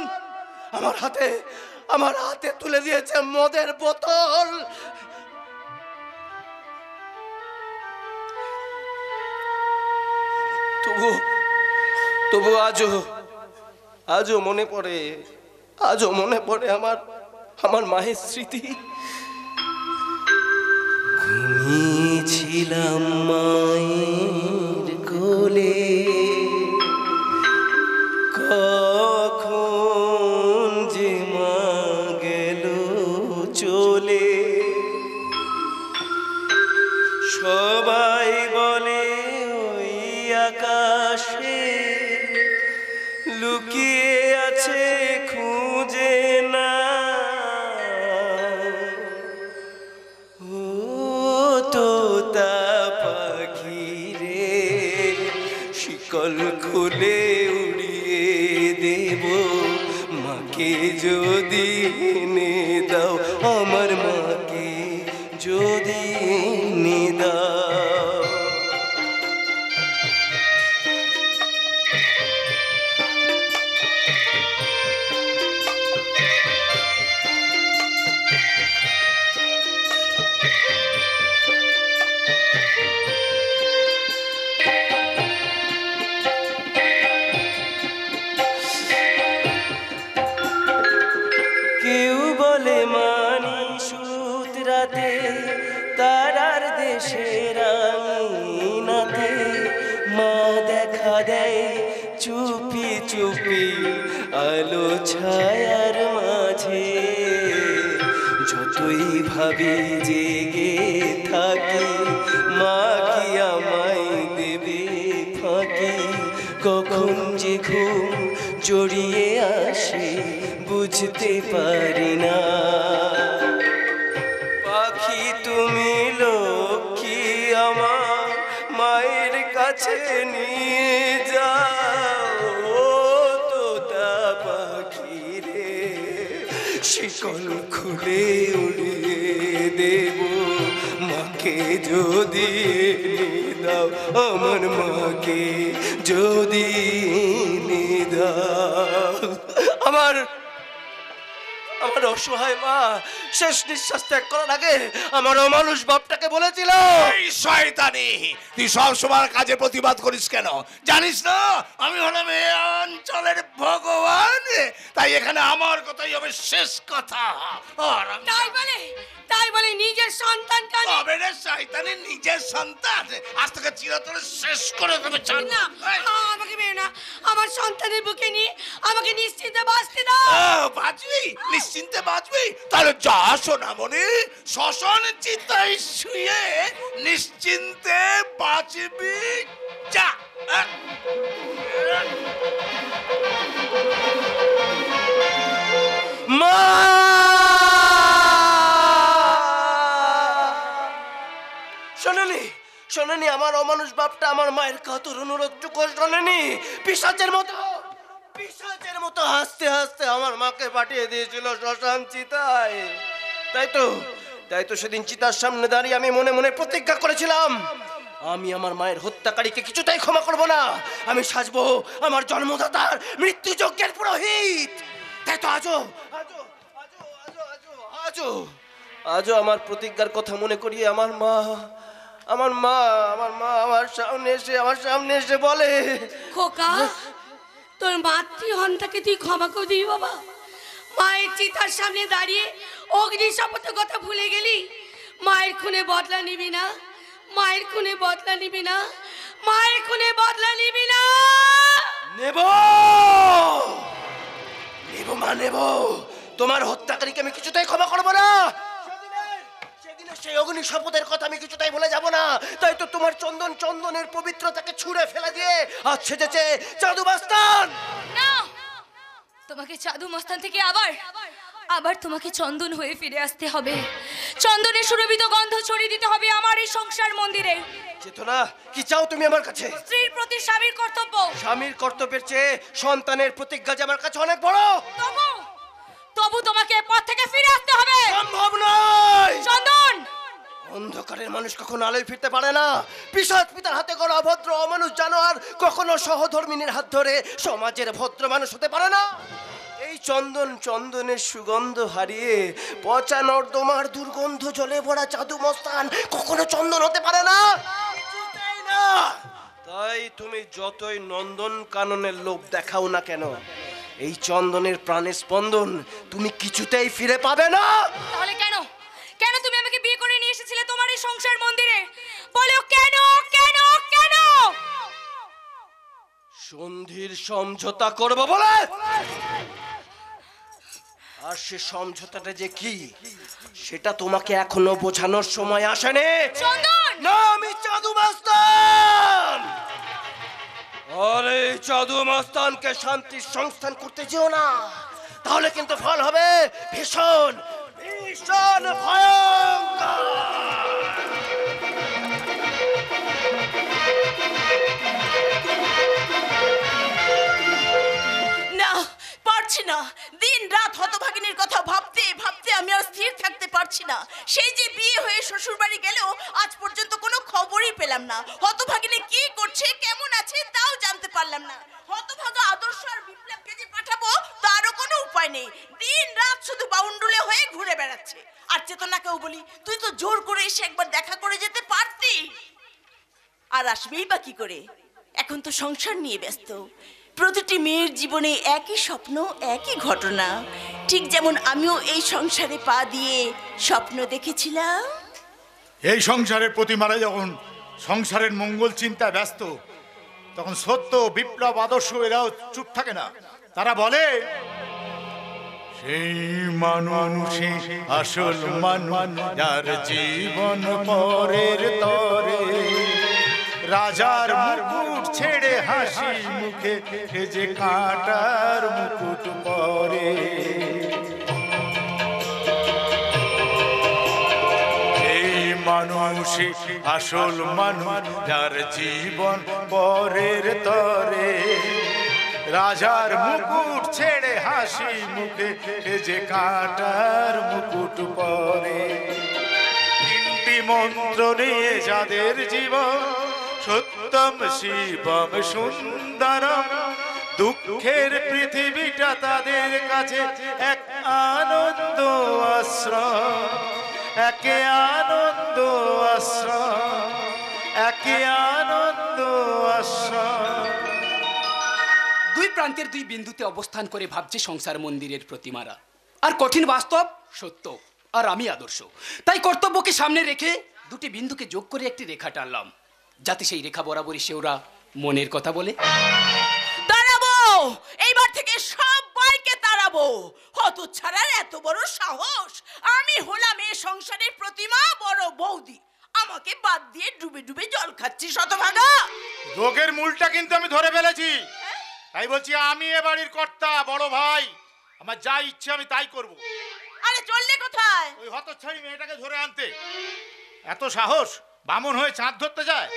আমার হাতে তুলে দিয়েছে মদের বোতল। তবু আজও মনে পড়ে আমার মায়ের স্মৃতি। ঘুমিয়েছিলাম মায়ের কোলে, কখন যে মা গেল চলে। সবাই বলে ওই আকাশে লুকিয়ে আছে, খুঁজে না খুলে উড়িয়ে দেব মাকে যদি এনে দাও আমার মাকে যদি এনে দাও। কেউ বলে মানি সুত রাতে তারার দেশের আঙিনাতে মা দেখা দেয় চুপি চুপি আলো ছায়ার মাঝে। যতই ভাবি জেগে থাকি মা কি আমায় দেবে ফাঁকি, কখন যে ঘুম জড়িয়ে আসে বুঝতে পারি না। পাখি তুমি লক্ষ্মী আমার মায়ের কাছে নিয়ে যাও তোতা পাখি রে, শিকল খুলে উড়িয়ে দেব মাকে যদি এনে দাও আমার মাকে যদি এনে দাও। আমার অসহায় মা শেষ নিঃশ্বাস ত্যাগ করার আগে আমার অমানুষ বাপটাকে বলেছিল, এই শয়তানি তুই সব সময় কাজে প্রতিবাদ করিস কেন? জানিস না আমি হলাম এই অঞ্চলের ভগবান, তাই এখানে আমার কথাই হবে শেষ কথা। তাই বলে নিজের সন্তান তবে রে শয়তানি নিজের সন্তান আজ থেকে চিরতরে শেষ করে দেবে। ছাড় না, আমাকে মেরো না, আমার সন্তানের বুকে নিয়ে আমাকে নিশ্চিন্তে বাঁচতে দাও। বাঁচবি? নিশ্চিন্তে বাঁচবি? তাহলে যা সোনামণি শ্মশান চিতায় শুয়ে নিশ্চিন্তে বাঁচবি, যা। মা শোনেনি, শোনেনি আমার অমানুষ বাপটা আমার মায়ের কাতর অনুরোধটুকু শোনেনি? পিশাচের মতো হাসতে হাসতে আমার মাকে পাঠিয়ে দিয়েছিল শ্মশান চিতায়। তাই তো সেদিন চিতার সামনে দাঁড়িয়ে আমি মনে মনে প্রতিজ্ঞা করেছিলাম আমি আমার মায়ের হত্যাকারীকে কিছুতেই ক্ষমা করব না। আমি সাজবো আমার জন্মদাতার মৃত্যুযজ্ঞের পুরোহিত। তাই তো আজও আমার প্রতিজ্ঞার কথা মনে করিয়ে আমার সামনে এসে বলে, খোকা তোর মাতৃহন্তাকে তুই ক্ষমা করে দিবি বাবা। মায়ের চিতার সামনে দাঁড়িয়ে অগ্নি শপথের কথা ভুলে গেলি। মায়ের খুনে বদলা নিবি না, মায়ের খুনে বদলা নিবি না, মায়ের খুনে বদলা নিবি না। নেব নেব তোমার হত্যাকারীকে আমি কিছুতেই ক্ষমা করবো না। সেদিনের সেই অগ্নি শপথের কথা আমি কিছুতেই ভুলে যাব না। তাই তো তোমার চন্দনের পবিত্রতাকে ছুঁড়ে ফেলে দিয়ে আজ সেজেছে জাদু মাস্তান। না, তোমাকে জাদু মাস্তান থেকে আবার তোমাকে চন্দন হয়ে ফিরে আসতে হবে। চন্দনের সুরভিত গন্ধ ছড়িয়ে দিতে হবে আমার এই সংসার মন্দিরে। চেতনা, কি চাও তুমি আমার কাছে? স্ত্রীর প্রতি স্বামীর কর্তব্য। স্বামীর কর্তব্যের চেয়ে সন্তানের প্রতিজ্ঞা যে আমার কাছে অনেক বড়। তবু তোমাকে পথ থেকে ফিরে আসতে হবে। সম্ভব নয়। চন্দন, অন্ধকারের মানুষ কখনো আলোয় ফিরতে পারে না। পিশাচ পিতার হাতে গড়া অভদ্র অমানুষ জানোয়ার কখনো সহধর্মিনীর হাত ধরে সমাজের ভদ্র মানুষ হতে পারে না। এই চন্দনের সুগন্ধ হারিয়ে পচা নর্দমার দুর্গন্ধ জলে ভরা জাদু মস্তান কখনো চন্দন হতে পারে না। তাই তুমি যতই নন্দন কাননের লোভ দেখাও না কেন, এই চন্দনের প্রাণের স্পন্দন তুমি কিছুতেই ফিরে পাবে না। তাহলে কেন তুমি আমাকে বিয়ে করে নিয়ে এসেছিলে তোমার এই সংসার মন্দিরে? বলো কেন? সন্ধির সমঝোতা করবো বলে। আর সে সমঝোতাটা যে কি সেটা তোমাকে এখনো বোঝানোর সময় আসেনি। চন্দন, না, আমি জাদু মাস্তান। আর এই জাদু মাস্তানকে শান্তির সংস্থান করতে যেও না, তাহলে কিন্তু ফল হবে ভীষণ ভয়ঙ্কর। পাচ্ছি না। সেই যে বিয়ে হয়ে শ্বশুর বাড়ি গেল, আজ পর্যন্ত কোনো খবরই পেলাম না। হতভাগিনী কি করছে, কেমন আছে তাও জানতে পারলাম না। হতভাগা আদর্শ আর বিপ্লবকে যে পাঠাবো তারও কোনো উপায় নেই। দিন রাত শুধু বাউন্ডুলে হয়ে ঘুরে বেড়াচ্ছে। আর চেতনাকেও বলি, তুই তো জোর করে এসে একবার দেখা করে যেতে পারতি। আর আসবেই বা কি করে? এখন তো সংসার নিয়ে ব্যস্ত। প্রতিটি মেয়ের জীবনে একই স্বপ্ন, একই ঘটনা। ঠিক যেমন আমিও এই সংসারে পা দিয়ে স্বপ্ন দেখেছিলাম। এই সংসারের প্রতিমারা যখন সংসারের মঙ্গল চিন্তায় ব্যস্ত, তখন সত্য, বিপ্লব, আদর্শ এরাও চুপ থাকে না। তারা বলে, সেই মানুষে আসল মানুষ, যার জীবন পরের তরে, রাজার মুকুট ছেড়ে হাসি মুখে যে কাঁটার মুকুট পরে। মানুষে আসল মানুষ, যার জীবন পরের তরে, রাজার মুকুট ছেড়ে হাসি মুখে যে কাঁটার মুকুট পরে। তিনটি মন্ত্র নিয়ে যাদের জীবন, সত্যম শিবম সুন্দরম, দুঃখের পৃথিবীটা তাদের কাছে এক আনন্দ আশ্রম, একে আনন্দ আশ্রম, একে আনন্দ আশ্রম। দুই প্রান্তের দুই বিন্দুতে অবস্থান করে ভাবছে সংসার মন্দিরের প্রতিমারা। আর কঠিন বাস্তব সত্য, আর আমি আদর্শ। তাই কর্তব্যকে সামনে রেখে দুটি বিন্দুকে যোগ করে একটি রেখা টানলাম, যাতে সেই রেখা বরাবরই সে ওরা মনের কথা বলে। তাড়াবো, এইবার থেকে সবাইকে তাড়াবো। হতচ্ছাড়ার এত বড় সাহস! আমি হলাম এ সংসারের প্রতিমা, বড় বৌদি। আমাকে বাদ দিয়ে ডুবে ডুবে জল খাচ্ছি শতভাগা। রোগের মূলটা কিন্তু আমি ধরে ফেলেছি। তাই বলছি, আমি এ বাড়ির কর্তা, বড় ভাই। আমার যা ইচ্ছে আমি তাই করব। আরে চললে কোথায়? ওই হতচ্ছাড়ি মেয়েটাকে ধরে আনতে। এত সাহস! বামন হয়ে চাঁদ ধরতে যায়।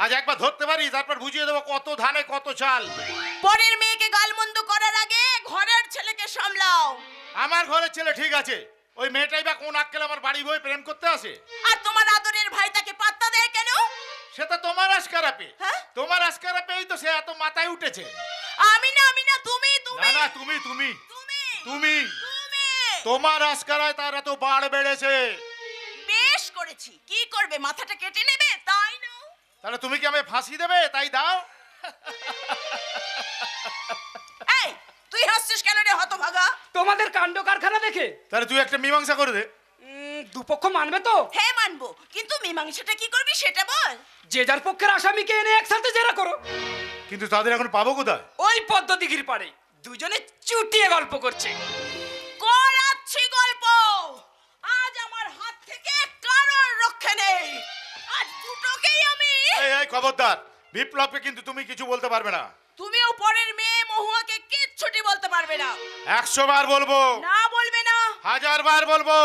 আজ একবার ধরতে পারি, তারপর বুঝিয়ে দেবো কত ধানে কত চাল। পরের মেয়েকে গালমন্দ করার আগে ঘরের ছেলেকে সামলাও। আমার ঘরের ছেলে ঠিক আছে, ওই মেয়েটাই বা কোন আক্কেল আমার বাড়ি বয়ে প্রেম করতে আসে? আর তোমার আদরের ভাই তাকে পাত্তা দেয় কেন? সেটা তোমার আশকারাপে। তোমার আশকারাপেই তো সে এত মাথায় উঠেছে। আমি না, তুমি না না, তুমি তুমি তুমি তোমার আশকারায় তার এত বাড় বেড়েছে। বেশ করেছি। কি করবে, মাথাটা কেটে নেবে তাই না? তাহলে তুমি কি আমায় ফাঁসি দেবে? তাই দাও। এই, তুই হাসছিস কেন রে হতভাগা? তোমাদের কাণ্ড কারখানা দেখে। তাহলে তুই একটা মীমাংসা করে দে। দুপক্ষ মানবে তো? হ্যাঁ মানবো, কিন্তু মীমাংসাটা কি করবি সেটা বল। যে যার পক্ষের আসামিকে এনে একসাথে জেরা করো। কিন্তু তাদের এখন পাবো কোথায়? ওই পদ্মদিঘির পাড়ে দুজনে চুটিয়ে গল্প করছে। করাচ্ছি গল্প। আজ আমার হাত থেকে কারোর রক্ষে নেই। আজ দুটোকেই আমি। এই খবরদার, বিপ্লবকে কিন্তু তুমি কিছু বলতে পারবে না। তুমিও পরের মেয়ে মহুয়াকে কিচ্ছুটি বলতে পারবে না। 100 বার বলবো। না বলবে না। 1000 বার বলবো।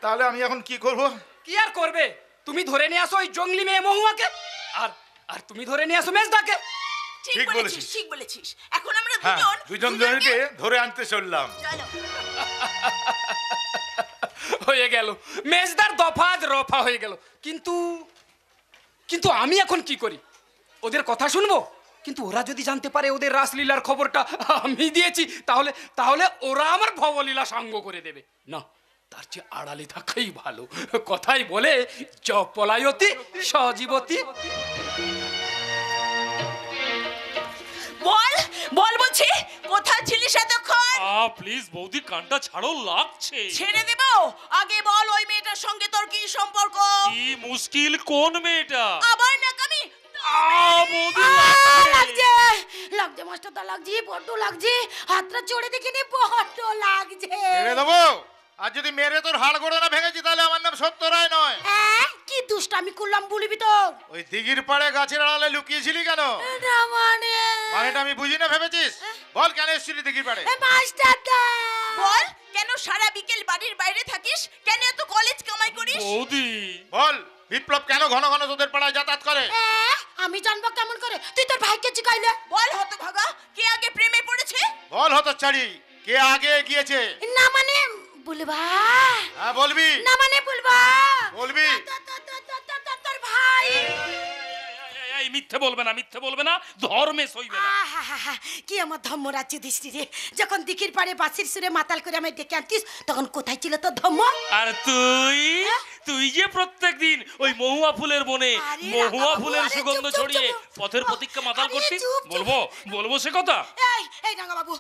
তাহলে আমি এখন কি করব? কি আর করবে? তুমি ধরে নিয়ে আসো ওই জঙ্গলি মেয়ে মহুয়াকে, আর আর তুমি ধরে নিয়ে আসো মেজদাকে। ঠিক বলেছিস, ঠিক বলেছিস। এখন আমরা দুজনকে ধরে আনতে চললাম। চলো। হয়ে গেল, মেজদার দফা রফা হয়ে গেল। কিন্তু কিন্তু আমি এখন কি করি? ওদের কথা শুনবো? কিন্তু ওরা যদি জানতে পারে ওদের রাসলীলার খবরটা আমি দিয়েছি, তাহলে তাহলে ওরা আমার ভবলীলা সাঙ্গ করে দেবে। না, তার চেয়ে আড়ালে থাকাই ভালো। কথাই বলে, জপলায়তি সজীবতী। বল বল বলছি, কোথায় ছিলিস এতক্ষণ? প্লিজ বৌদি, কানটা ছাড়ো, লাগছে। ছেড়ে দেব? আগে বল ওই মেয়েটার সঙ্গে তোর কি সম্পর্ক? কি মুশকিল, কোন মেয়েটা? আবার নাকামি? লাগছে লাগছে মাস্টারদা, লাগছে, বড্ড লাগছে। হাতটা চড়ে দেখিনি, বড্ড লাগছে। ছেড়ে দেবো? আর যদি মেরে তোর হাড় গোড়া না ভেঙেছি, তাহলে আমার নাম সত্য রায় নয়। কি দুষ্টামি করলাম বলবি তো? ওই দিঘির পাড়ে গাছের আড়ালে লুকিয়েছিলি কেন? মানেটা আমি বুঝি না ভেবেছিস? বল কেন এসেছিলি দিঘির পাড়ে? মাস্টারদা বল, কেন সারা বিকেল বাড়ির বাইরে থাকিস? কেন এত কলেজ কামাই করিস? বৌদি বল, বিপ্লব কেন ঘন ঘন তোদের পাড়ায় যাতায়াত করে? আমি জানবো কেমন করে? তুই তোর ভাইকে জিগাইলে। বল হতভাগা, কে আগে প্রেমে পড়েছে? বল হতচ্ছাড়ি, কে আগে গিয়েছে? না মানে বলবা? হ্যাঁ বলবি। না মানে বলবা? বলবি। তোর ভাই। এই মিথ্যে বলবে না, মিথ্যে বলবে না, ধর্মে সইবে না। আহা, কি আমার ধর্ম রাজ্য দৃষ্টি রে। যখন দিকির পাড়ে বাঁশির সুরে মাতাল করে আমায় ডেকে আনতিস তখন কোথায় ছিল তোর ধর্ম? আর তুই যে প্রত্যেকদিন ওই মহুয়া ফুলের বনে মহুয়া ফুলের সুগন্ধ ছড়িয়ে পথের প্রতীক্ষা মাতাল করতিস। বলবো সে কথা? এই রাঙা বাবু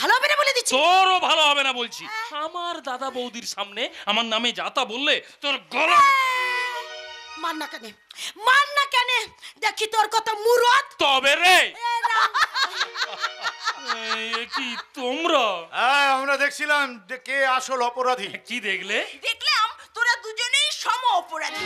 ভালো হবে না বলে দিচ্ছি। তোরও ভালো হবে না বলছি। আমার দাদা বৌদির সামনে আমার নামে যাতা বললে তোর গলা। মান না কেন দেখি তোর কত মুরত। তবে রে কি তোমরা? হ্যাঁ আমরা দেখছিলাম যে কে আসল অপরাধী। কি দেখলে? দেখলাম তোরা দুজনেই সম অপরাধী।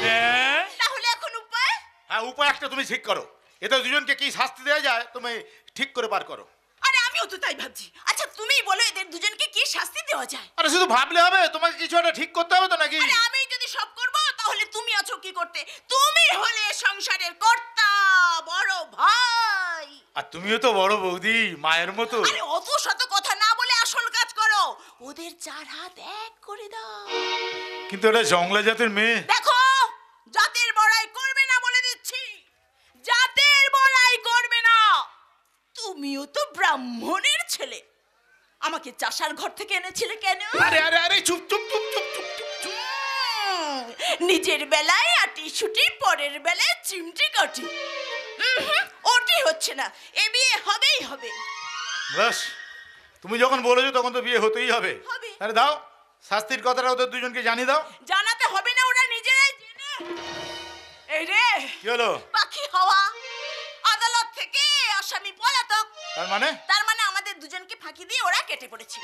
তাহলে এখন উপায়? হ্যাঁ উপায় একটা তুমি ঠিক করো। এদের দুজনকে কি শাস্তি দেওয়া যায় তুমি ঠিক করে বার করো। আরে আমিও তো তাই ভাবছি। আচ্ছা তুমি বলো এদের দুজনকে কি শাস্তি দেওয়া যায়? আরে শুধু ভাবলে হবে, তোমাকে কিছু একটা ঠিক করতে হবে তো নাকি? আরে আমি যদি সব করব তাহলে তুমি আছো কি করতে? তুমি হলে সংসারের কর্তা, বড় ভাই। আর তুমিও তো বড় বৌদি, মায়ের মতো। আরে অত শত কথা না বলে আসল কাজ করো। ওদের চার হাত এক করে দাও। কিন্তু এটা জংলা জাতের মেয়ে। দেখো জাতের বড়াই করবে না বলে দিচ্ছি। জাতের বড়াই করবে না। তুমিও তো ব্রাহ্মণের ছেলে। আমাকে চাষার ঘর থেকে এনেছিলে কেন? আরে আরে আরে চুপ চুপ চুপ চুপ চুপ চুপ। নিজের বেলায় আটি ছুটি, পরের বেলায় চিমটি কাটি। ওটি হচ্ছে না, এ বিয়ে হবেই হবে। বাস তুমি যখন বলেছো তখন তো বিয়ে হতেই হবে। আরে দাও শাস্তির কথাটা ওদের দুজনকে জানিয়ে দাও। জানাতে হবে না, ওরা নিজেরাই জেনে। এই রে কি হলো? পাখি হওয়া আদালত থেকে আসামি পলাতক। তার মানে আমাদের দুজনকে ফাঁকি দিয়ে ওরা কেটে পড়েছে।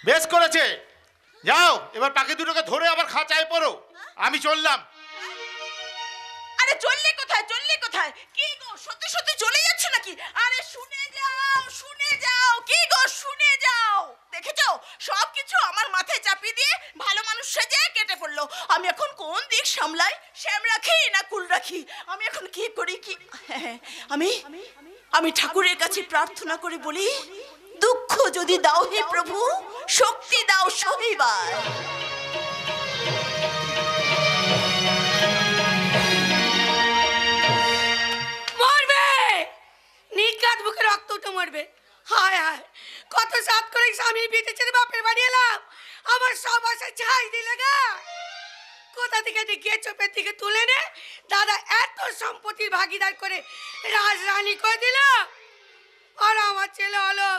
বেশ করেছে। যাও এবার পাখি দুটোকে ধরে আবার খাঁচায় পড়ো। আমি চললাম। আরে চললে কোথায়? কি গো সত্যি সত্যি চলে যাচ্ছ নাকি? আরে শুনে যাও কি গো শুনে যাও। দেখেছো সবকিছু আমার মাথায় চাপিয়ে দিয়ে ভালো মানুষ সেজে কেটে পড়লো। আমি এখন কোন দিক সামলাই? শ্যাম রাখি না কুল রাখি? আমি এখন কি করি? কি আমি ঠাকুরের কাছে প্রার্থনা করে বলি, দুঃখ যদি দাও হে প্রভু, শক্তি দাও সহিবার। নিকাত বুকে রক্ত উঠে মরবে। হায় হায় কত সাত করে স্বামী বিতে ছেড়ে বাপের বাড়ি এলাম, আমার সব আশা ছাই দিলে গা। কোথা থেকে গিয়ে চোপের দিকে তুলে নে দাদা এত সম্পত্তির ভাগিদার করে রাজরানী করে দিল। আর আমার ছেলে হলো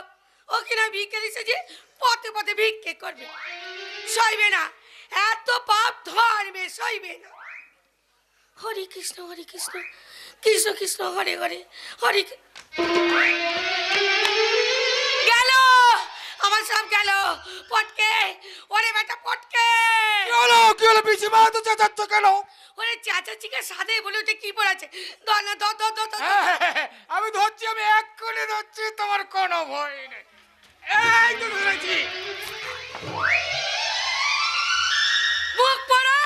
ও কিনা ভিক্ষে সেজে পথে পথে ভিক্ষে করবে। সইবে না, এত পাপ ধর্মে সইবে না। হরে কৃষ্ণ কৃষ্ণ কৃষ্ণ হরে হরে হরে। গেল আমার সব গেল। পটকে ওরে বেটা পটকে। কি হলো পিসিমা তো চাচাচ্ছ কেন? ওরে চাচাচিকে সাদে বলে ওটা কি পড়াছে? ধর না ধর। আমি ধরছি, আমি এক্ষুনি ধরছি, তোমার কোনো ভয় নেই। এই তো ধরেছি। মুখ পড়া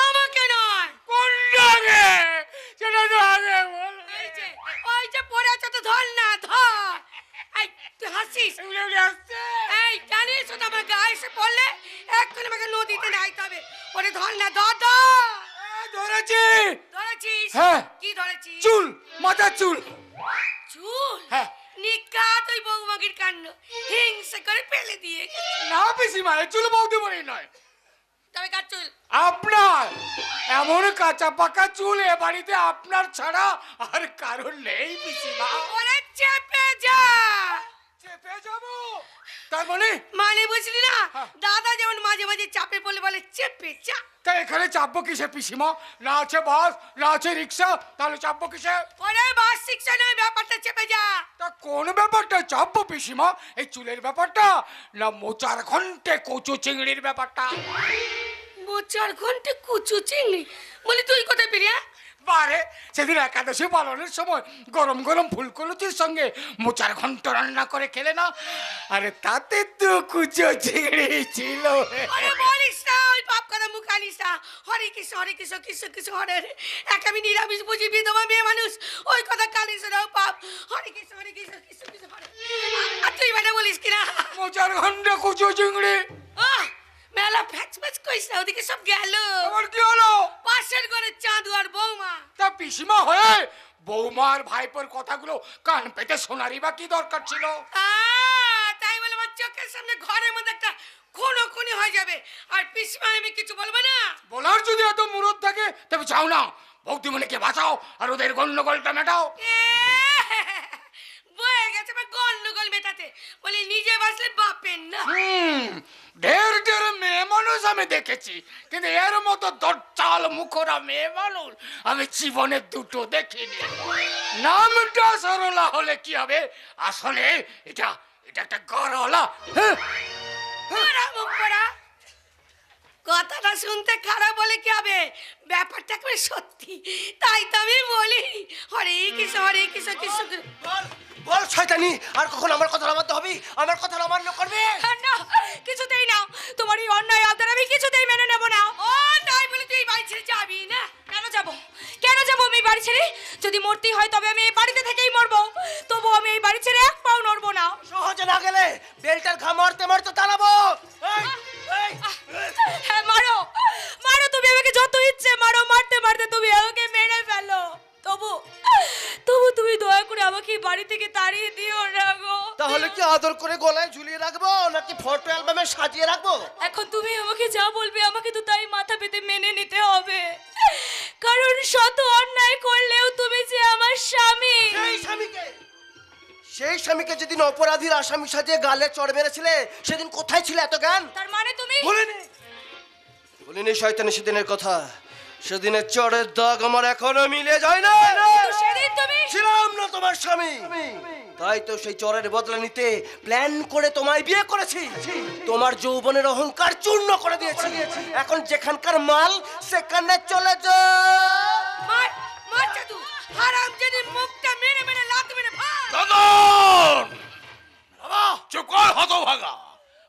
আমাকে নয়। কোনটাকে? সেটা তো আগে বল। ওই যে পড়ে আছে তো ধর না ধর। এই তুই হাসিস? এই জানিস ওটা আমার গায়ে এসে পড়লে এক্ষুনি আমাকে নদীতে নাইতে হবে। ওরে ধর না ধর। ধরেছিস? হ্যাঁ। কি ধরেছিস? চুল, মাথার চুল। হ্যাঁ। নিকাত ওই বৌমাগির কাণ্ড হিংসা করে ফেলে দিয়ে গেছে। না পিসিমা, এই চুল বৌদি বলি নয়। তবে কার চুল? আপনার। এমন কাঁচা পাকা চুল এ বাড়িতে আপনার ছাড়া আর কারণ নেই পিসিমা। ওরে চেপে যা। চেপে যাবো? তার মানে বুঝলি না, দাদা যেমন মাঝে মাঝে চাপে পড়লে বলে চেপে যা। তা এখানে চাপবো কিসে পিসিমা? না আছে বাস, না আছে রিক্সা, তাহলে চাপবো কিসে? ওরে বাস শিক্ষা নয়, ব্যাপারটা চেপে যা। তা কোন ব্যাপারটা চাপবো পিসিমা? এই চুলের ব্যাপারটা না মোচার ঘন্টে কচু চিংড়ির ব্যাপারটা? মোচার ঘন্টে কচু চিংড়ি বলি তুই কোথায় পেলি? বারে সেদিন একাদশী পালনের সময় গরম গরম ফুলকলুচির সঙ্গে মোচার ঘন্ট রান্না করে খেলে না? আরে তাতে তো কুচো চিংড়ি ছিল। আরে বলিস না, ওই পাপ কথা মুখ আনিস না। হরে কৃষ্ণ কৃষ্ণ কৃষ্ণ হরে হরে। এক আমি নিরামিষ বুঝি বিধবা মেয়ে মানুষ, ওই কথা কালিস না পাপ। হরে কৃষ্ণ কৃষ্ণ কৃষ্ণ হরে। তুই বেটা বলিস কিনা মোচার ঘন্টা কুচো চিংড়ি। মেলা ফ্যাচ ফ্যাচ কইস না, ওদিকে সব গেল। আমার কি হলো? পাশের ঘরে চাঁদু আর বৌমা। তা পিসিমা হয়ে বৌমার ভাইপোর কথাগুলো কান পেতে শোনারই বা কি দরকার ছিল? তাই বলে আমার চোখের সামনে ঘরের মধ্যে একটা খুনোখুনি হয়ে যাবে, আর পিসমা আমি কিছু বলবো না। বলার যদি এত মুরত থাকে তবে চাও না বৌদিমণিকে বাঁচাও আর ওদের গন্ডগোলটা মেটাও। বয়ে গেছে বা গন্ডগোল মেটাতে, বলি নিজে বাঁচলে বাপের না। ঢের ঢের মেয়ে মানুষ আমি দেখেছি, কিন্তু এর মতো দরজাল মুখরা মেয়ে মানুষ আমি জীবনে দুটো দেখিনি। নামটা সরলা হলে কি হবে, আসলে এটা এটা একটা গরলা। কথাটা শুনতে খারাপ বলে কি হবে, ব্যাপারটা করে সত্যি, তাই তো আমি বলি হরে কৃষ্ণ হরে কৃষ্ণ কৃষ্ণ। বল শয়তানি, আর কখন আমার কথা নামাতে হবে? আমার কথা অমান্য করবে না, কিছুতেই না। তোমার এই অন্যায় আবদার আমি কিছুতেই মেনে নেব না। ও তাই বলে তুই বাড়ি ছেড়ে যাবি না? কেন যাব? কেন যাব আমি বাড়ি ছেড়ে? যদি মরতেই হয় তবে আমি এই বাড়িতে থেকেই মরবো, তবু আমি এই বাড়ি ছেড়ে এক পাও নড়বো না। সহজে না গেলে বেলটার ঘা মারতে মারতে তাড়াবো। হ্যাঁ মারো, মারো, তুমি আমাকে যত ইচ্ছে মারো, মারতে মারতে তুমি আমাকে মেরে ফেলো, তবু তবু তুমি দয়া করে আমাকে বাড়ি থেকে তাড়িয়ে দিও না গো। তাহলে কি আদর করে গলায় ঝুলিয়ে রাখবো নাকি ফটো অ্যালবামে সাজিয়ে রাখবো? এখন তুমি আমাকে যা বলবে আমাকে তো তাই মাথা পেতে মেনে নিতে হবে, কারণ শত অন্যায় করলেও তুমি যে আমার স্বামী। সেই স্বামীকে যেদিন অপরাধীর আসামি সাজিয়ে গালে চড় মেরেছিলে সেদিন কোথায় ছিল এত জ্ঞান? তার মানে তুমি বলিনি শয়তানি সেদিনের কথা, সেদিনের চড়ের দাগ আমার এখনো মিলে যায় না। সেদিন তুমি ছিলাম না তোমার স্বামী, তাই তো সেই চরের বদলা নিতে প্ল্যান করে তোমায় বিয়ে করেছি। তোমার যৌবনের অহংকার চূর্ণ করে দিয়েছি। এখন যেখানকার মাল সেখানে চলে যাও। মার মার জাদু, হারাম জানি মুখটা মেরে মেরে লাত মেরে ভাগ। চন্দন! বাবা চুপ কর হতভাগা!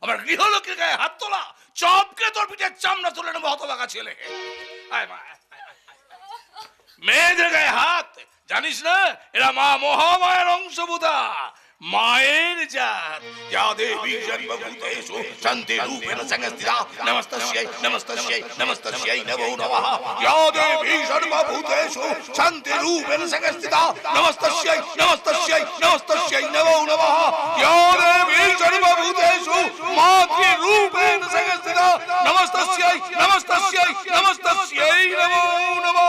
আমার গৃহলোকের গায়ে হাত তোলা, চপকে তোর পিঠের চামড়া তুলে নেবো হতভাগা ছেলে। আয় মা, মেয়েদের গায়ে হাত, জানিস না এরা মা মহামায়ের অংশভূতা, মায়ের জাত। যা দেবী জন্মভূতেষু শান্তি রূপেণ সংস্থিতা নমস্তস্যৈ নমস্তস্যৈ নমস্তস্যৈ নমো নমঃ। যা দেবী জন্মভূতেষু শান্তি রূপেণ সংস্থিতা নমস্তস্যৈ নমস্তস্যৈ নমস্তস্যৈ নমো নমঃ। যা দেবী জন্মভূতেষু মাতৃ রূপেণ সংস্থিতা নমস্তস্যৈ নমস্তস্যৈ নমস্তস্যৈ নমো নমঃ।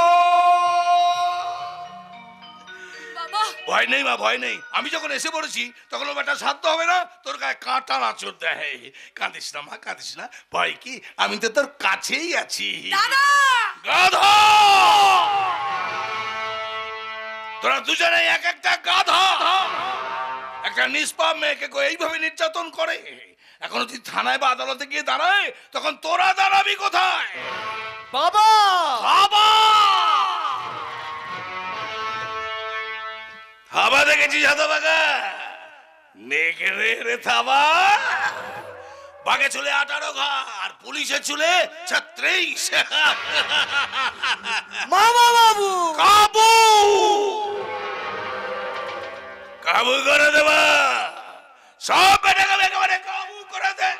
ভয় নেই মা, ভয় নেই। আমি যখন এসে পড়েছি তখন ও বেটা সাধ্য হবে না তোর গায়ে কাঁটা নাচর দেয়। কাঁদিস না মা, কাঁদিস না। ভয় কি, আমি তো তোর কাছেই আছি। গাধা! তোরা দুজনে এক একটা গাধা। একটা নিষ্পাপ মেয়েকে এইভাবে নির্যাতন করে, এখন তুই থানায় বা আদালতে গিয়ে দাঁড়ায়, তখন তোরা দাঁড়াবি কোথায়? বাবা বাবা হাবা দেখেছিস হতভাগা? নেকড়ে রে থাবা। বাঘে চুলে 18 ঘা আর পুলিশের চুলে 36। মামা বাবু কাবু কাবু করে দেবা, সব বেটাকে একেবারে কাবু করে দে।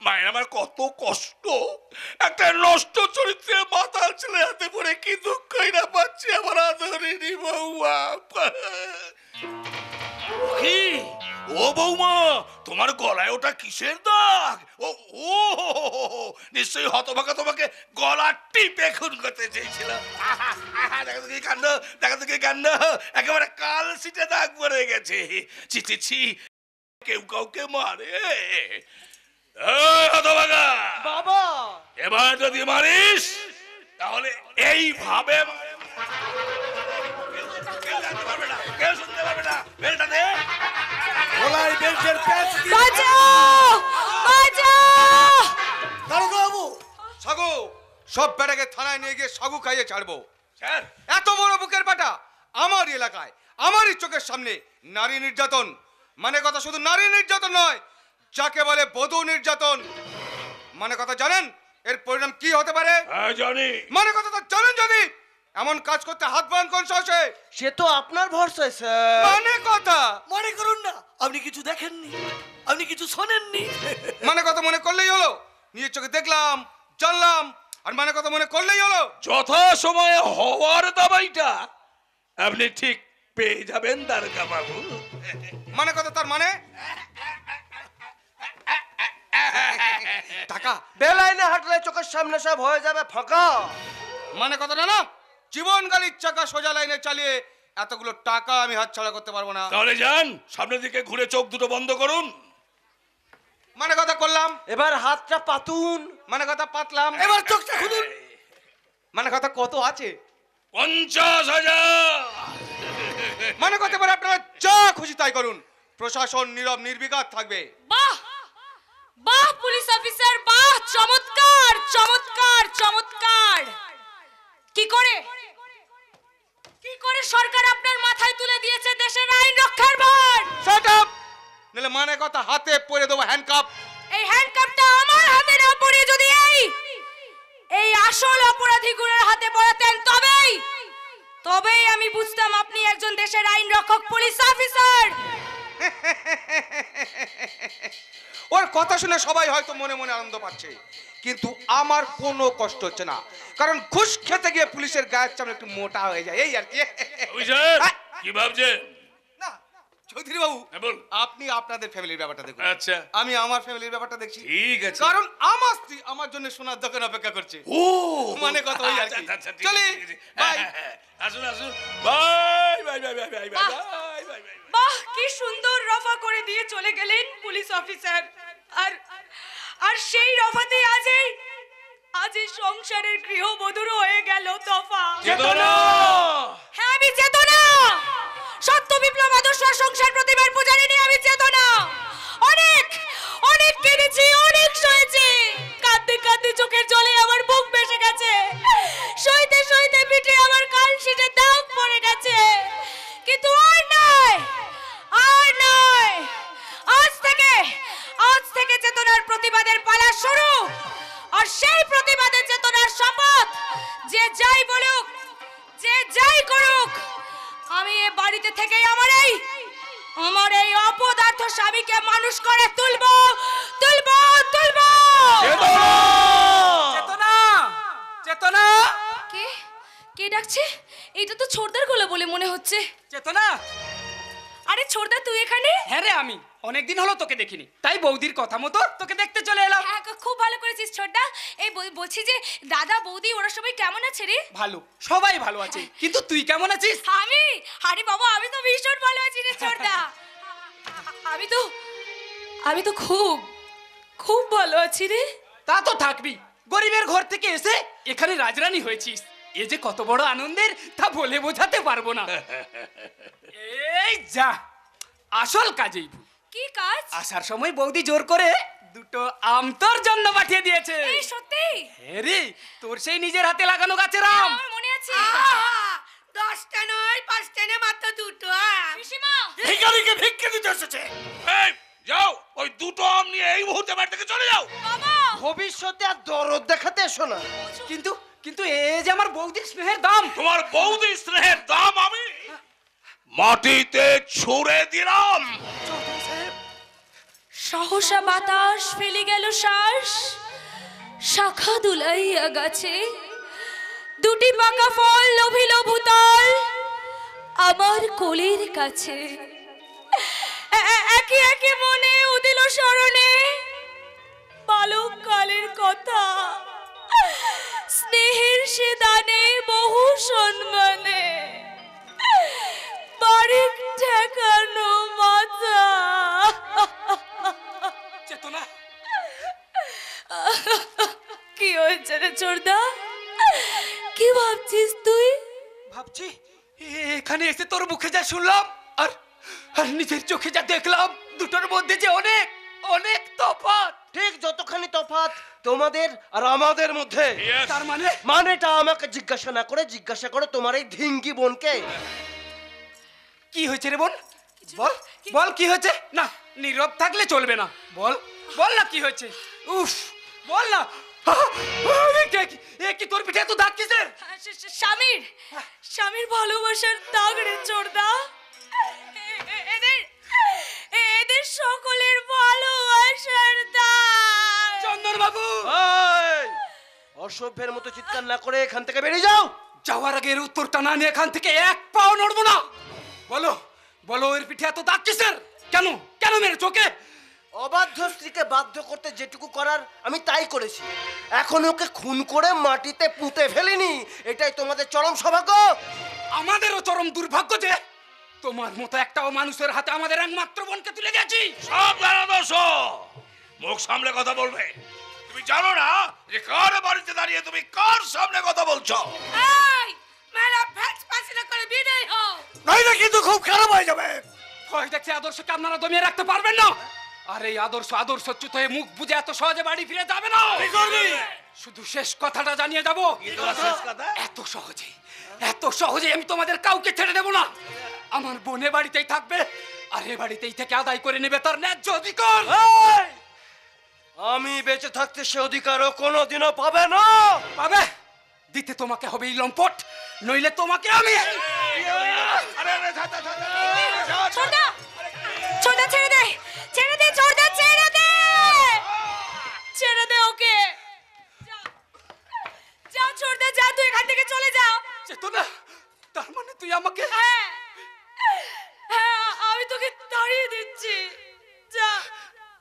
মায়ের আমার কত কষ্ট, একটা নষ্ট চরিত্রে মাতাল ছেলে হাতে পড়ে কি দুঃখই না পাচ্ছি আমার আদরিনী বৌমা। কি ও বৌমা, তোমার গলায় ওটা কিসের দাগ? ও ও নিশ্চয়ই হতভাগা তোমাকে গলা টিপে খুন করতে চেয়েছিল। দেখা তো কি কাণ্ড, দেখা তো কি কাণ্ড, একেবারে কাল সিটে দাগ পড়ে গেছে। ছি ছি ছি, কেউ কাউকে মারে? হতভাগা বাবা, এবার যদি মারিস তাহলে এইভাবে কেউ শুনতে পারবে না। বেলটা দে। গলায় বেল্টের প্যাচ দিয়ে বাঁচাও, বাঁচাও। দারোগা বাবু, সাগু, সব বেটাকে থানায় নিয়ে গিয়ে সাগু খাইয়ে ছাড়বো। স্যার, এত বড় বুকের পাটা আমার এলাকায় আমারই চোখের সামনে নারী নির্যাতন, মানে কথা শুধু নারী নির্যাতন নয়, যাকে বলে বধূ নির্যাতন। মানে কথা জানেন এর পরিণাম কি হতে পারে? হ্যাঁ জানি। মানে কথা তো জানেন, যদি এমন কাজ করতে হাত বান কোন সাহসে? সে তো আপনার ভরসায় স্যার। মানে কথা মনে করুন না আপনি কিছু দেখেননি, আপনি কিছু শোনেননি। মানে কথা মনে করলেই হলো? নিজের চোখে দেখলাম, জানলাম, আর মানে কথা মনে করলেই হলো? যথা সময়ে হওয়ার দাবাইটা আপনি ঠিক পেয়ে যাবেন দারোগা বাবু। মানে কথা তার মানে টাকা বেলাইনে হাঁটলে চোখের সামনে সব হয়ে যাবে ফাঁকা। মানে কথা না, জীবন গাড়ির চাকা সোজা লাইনে চালিয়ে এতগুলো টাকা আমি হাতছাড়া করতে পারবো না। তাহলে যান, সামনের দিকে ঘুরে চোখ দুটো বন্ধ করুন। মানে কথা করলাম, এবার হাতটা পাতুন। মানে কথা পাতলাম, এবার চোখটা খুলুন। মানে কথা কত আছে? 50,000। মানে কথা এবার আপনারা যা খুশি তাই করুন, প্রশাসন নীরব নির্বিকার থাকবে। বাহ বাহ পুলিশ অফিসার, বাহ, চমৎকার চমৎকার চমৎকার। কি করে সরকার আপনার মাথায় তুলে দিয়েছে দেশের আইন রক্ষার ভার? শাট আপ, নাহলে মানে কথা হাতে পরে দেবো হ্যান্ডকাপ। এই হ্যান্ডকাপটা আমার হাতে না পড়ে যদি এই আসল অপরাধীগুলোর হাতে পড়াতেন, তবেই আমি বুঝতাম আপনি একজন দেশের আইন রক্ষক পুলিশ অফিসার। ওর কথা শুনে সবাই হয়তো মনে মনে আনন্দ পাচ্ছে, কিন্তু আমার কোনো কষ্ট হচ্ছে না, কারণ ঘুষ খেতে গিয়ে পুলিশের গায়ের চামড়া একটু মোটা হয়ে যায়, এই আর কি। অফিসার কি ভাবছেন? না চৌধুরী বাবু, হ্যাঁ, বল। আপনি আপনাদের ফ্যামিলির ব্যাপারটা দেখুন, আচ্ছা, আমি আমার ফ্যামিলির ব্যাপারটা দেখছি। ঠিক আছে। কারণ আমার স্ত্রী আমার জন্য সোনার দোকান অপেক্ষা করছে। ও মানে কথা ওই আর কি। আচ্ছা, আচ্ছা, ঠিক চলি, আছে, ঠিক আছে। বাই। হ্যাঁ, হ্যাঁ, আসুন আসুন, bye bye bye bye bye bye bye bye. বাহ, কি সুন্দর রফা করে দিয়ে চলে গেলেন পুলিশ অফিসার। আর সেই রফাতে আজ এই সংসারের গৃহবধূর হয়ে গেল দফা। চেতনা! হ্যাঁ, আমি চেতনা। সত্য বিপ্লব আদর্শ সংসার প্রতিভার পূজারিনী আমি চেতনা। অনেক অনেক কেঁদেছি, অনেক সয়েছি, কাঁদতে কাঁদতে চোখের জলে আমার বুক ভেসে গেছে, সইতে সইতে পিঠে আমার কালশিটে দাগ পড়ে গেছে, কিন্তু আর নয়, আর নয়। আজ থেকে চেতনার প্রতিবাদের পালা শুরু। আর সেই প্রতিবাদে চেতনার শপথ, যে যাই বলুক, যে যাই করুক, আমি এ বাড়িতে থেকে আমার এই অপদার্থ স্বামীকে মানুষ করে তুলবো। চেতনা, চেতনা, কে ডাকছে? এটা তো ছোটদার গলা বলে মনে হচ্ছে। চেতনা। আরে ছোটদা, তুই এখানে? হ্যাঁ রে, আমি অনেকদিন হলো তোকে দেখিনি, তাই বৌদির কথা মতো তোকে দেখতে চলে এলাম। হ্যাঁ, খুব ভালো করেছিস ছোটদা। এই বলছি যে দাদা বৌদি ওরা সবাই কেমন আছে রে? ভালো, সবাই ভালো আছে, কিন্তু তুই কেমন আছিস? আরে বাবা, আমি তো ভীষণ ভালো আছি রে ছোটদা। আমি তো খুব ভালো আছি রে। তা তো থাকবি, গরিবের ঘর থেকে এসে এখানে রাজরানী হয়েছিস, এ যে কত বড় আনন্দের তা বলে বোঝাতে পারবো না। এই যা, আসল কাজেই ভুল। কি কাজ? আসার সময় বৌদি জোর করে দুটো আম তোর জন্য পাঠিয়ে দিয়েছে। এই সত্যি? হ্যাঁ রে, তোর সেই নিজের হাতে লাগানো গাছের আম। আমার মনে আছে। 10টা নয়, 5টা না, মাত্র 2টো। পিসিমা, ভিখারিকে ভিক্ষে দিতে এসেছে। এই যাও, ওই দুটো আম নিয়ে এই মুহূর্তে বাড়ি থেকে চলে যাও। বাবা, ভবিষ্যতে আর দরদ দেখাতে এসো না। কিন্তু এ যে আমার বৌদির স্নেহের দাম। তোমার বৌদির স্নেহের দাম আমি মাটিতে ছুঁড়ে দিলাম। সহসা বাতাস ফেলে গেল শ্বাস, শাখা দুলাইয়া গাছে দুটি পাকা ফল লোভিল ভূতল আমার কোলের কাছে। একে একে মনে উদিল স্মরণে বালক কালের কথা, স্নেহের সে দানে বহু সম্মানে বাড়ির ঠেকানো মাথা। চেতনা, কি হয়েছে রে ছোটদা? কি ভাবছিস তুই? ভাবছি এখানে এসে তোর মুখে যা শুনলাম আর নিজের চোখে যা দেখলাম, দুটোর মধ্যে যে অনেক অনেক তফাৎ। ঠিক যতখানি তফাৎ তোমাদের আর আমাদের মধ্যে। তার মানেটা আমাকে জিজ্ঞাসা করো তোমার এই ধিঙ্গি বোনকে। কি হয়েছে রে বোন? বল কি হয়েছে? না, নীরব থাকলে চলবে না, বল না কি হয়েছে। উফ, বল না, এ কি তোর পিঠে এত দাগ কিসের? স্বামীর স্বামীর ভালোবাসার দাগ রে চোরদা। এদের সকলের ভালোবাসার দাগ। চন্দন বাবু, অসভ্যের মতো চিৎকার না করে এখান থেকে বেরিয়ে যাও। যাওয়ার আগে এর উত্তরটা না নিয়ে এখান থেকে এক পাও নড়বো না। বলো বলো, এর পিঠে এত দাগ কিসের? কেন কেন মেরে চোখে? অবাধ্য স্ত্রীকে বাধ্য করতে যেটুকু করার আমি তাই করেছি। এখন ওকে খুন করে মাটিতে পুঁতে ফেলিনি, এটাই তোমাদের চরম সৌভাগ্য। আমাদেরও চরম দুর্ভাগ্য যে তোমার মতো একটাও মানুষের হাতে আমাদের একমাত্র বোনকে তুলে দিয়েছি। সব দোষ, মুখ সামলে কথা বলবে। তুমি জানো না যে কার বাড়িতে দাঁড়িয়ে তুমি কার সামনে কথা বলছো? এই মেরা ফ্যাক্স পাসিনা করে বিদায় হও, নইলে কিন্তু খুব খারাপ হয়ে যাবে। ভয় দেখছে আদর্শকে আপনারা দমিয়ে রাখতে পারবেন না। আর এই আদর্শচ্যুত হয়ে মুখ বুঝে এত সহজে বাড়ি ফিরে যাবে না। শুধু শেষ কথাটা জানিয়ে যাবো, এত সহজে আমি তোমাদের কাউকে ছেড়ে দেব না। আমার বোনে বাড়িতেই থাকবে, আর এ বাড়িতেই থেকে আদায় করে নেবে তার ন্যায্য অধিকার। আমি বেঁচে থাকতে সে অধিকারও কোনোদিনও পাবে না। পাবে, দিতে তোমাকে হবে এই লম্পট, নইলে তোমাকে আমি। ছোটদা, ছোটদা ছেড়ে দে, ছেড়ে দে, ছোটদা ছেড়ে দে, ছেড়ে দে ওকে। যা ছোটদা, যা, তুই এখান থেকে চলে যা। চেতনা, তার মানে তুই আমাকে? হ্যাঁ, আমি তোকে তাড়িয়ে দিচ্ছি। যা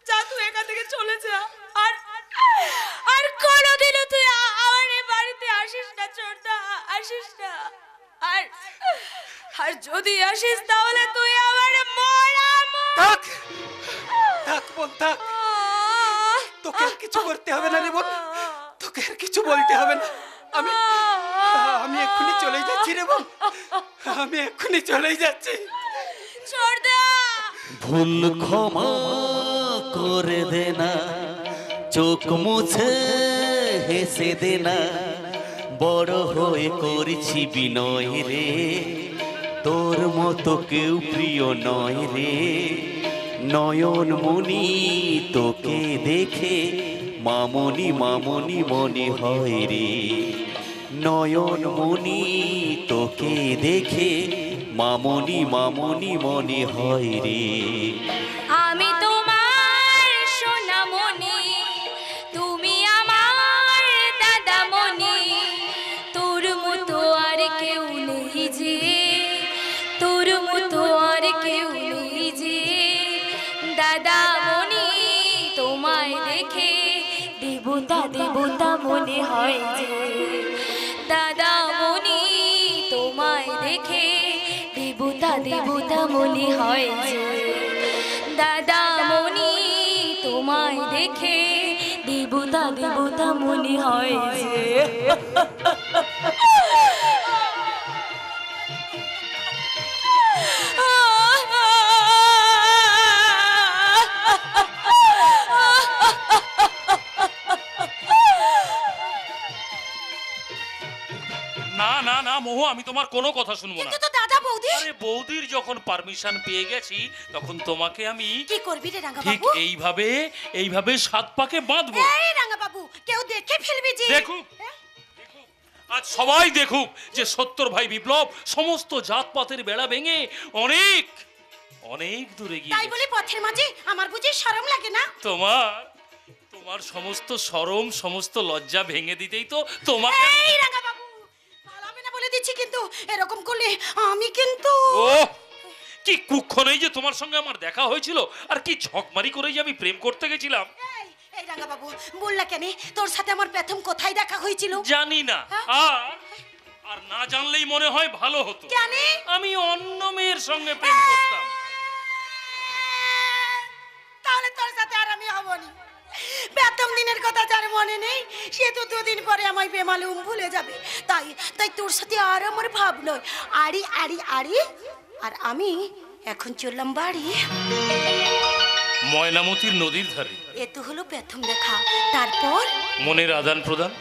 যা, তুই এখান থেকে চলে যা। আর কোনোদিনও তুই আমার এই বাড়িতে আসিস না ছোটদা, আসিস না। আর যদি আসিস তাহলে তুই আমার মরা। থাক থাক বোন, থাক। তোকে আর কিছু করতে হবে না রে বোন, তোকে আর কিছু বলতে হবে না। আমি এক্ষুনি চলে যাচ্ছি রে বোন, আমি এক্ষুনি চলে যাচ্ছি। ছোটদা, ভুল ক্ষমা করে দে না, চোখ মুছে হেসে দে না, বড় হয়ে করেছি বিনয় রে, তোর মতো কেউ প্রিয় নয় রে, নয়ন মনি তোকে দেখে মামনি মামনি মনে হয় রে, নয়ন মনি তোকে দেখে মামনি মামনি মনে হয় রে। আমি তোমার সোনামণি, তুমি আমার দাদামণি, তোর মতো আর কেউ নেই যে, তোর মতো আর কেউ নেই যে, দাদামণি তোমায় দেখে দেবতা দেবতা মনে হয় যে, দাদামণি তোমায় দেখে দেবতা দেবতা মনে হয় যে, দাদামণি তোমায় দেখে দেবতা দেবতা মনে হয় যে। না না না মোহ, আমি তোমার কোনো কথা শুনবো না। কিন্তু তো দাদা বৌদি। আরে বৌদির যখন পারমিশন পেয়ে গেছি, তখন তোমাকে আমি কি করবি রে রাঙা ঠিক বাবু? এইভাবে সাত পাকে বাঁধবো। এই রাঙা বাবু, কেউ দেখে ফেলবে যে। দেখুক, আজ সবাই দেখুক যে সত্তর ভাই বিপ্লব সমস্ত জাতপাতের বেড়া ভেঙে অনেক অনেক দূরে গিয়ে তাই বলে পথের মাঝে আমার বুঝি শরম লাগে না? তোমার সমস্ত শরম সমস্ত লজ্জা ভেঙে দিতেই তো তোমাকে। এই রাঙা বাবু, পালাবে না বলে দিচ্ছি, কিন্তু এরকম করলে আমি কিন্তু। ও কি কুক্ষণেই যে তোমার সঙ্গে আমার দেখা হয়েছিল, আর কি ছকমারি করে যে আমি প্রেম করতে গেছিলাম। এই রাঙা বাবু, বল না কেন তোর সাথে আমার প্রথম কোথায় দেখা হয়েছিল? জানি না, আর না জানলেই মনে হয় ভালো হতো। কেন? আমি অন্য মেয়ের সঙ্গে প্রেম করতাম। তাহলে তোর সাথে আর আমি হবনি। প্রথম দিনের কথা যার মনে নেই, সে তো দুদিন পরে আমায় বেমালুম ভুলে যাবে। তাই তোর সাথে আর আমার ভাব নয়। আড়ি আড়ি আড়ি, আর আমি এখন চললাম বাড়ি। ময়নামতির নদীর ধারে এ তো হলো প্রথম দেখা, তারপর মনের আদান প্রদান।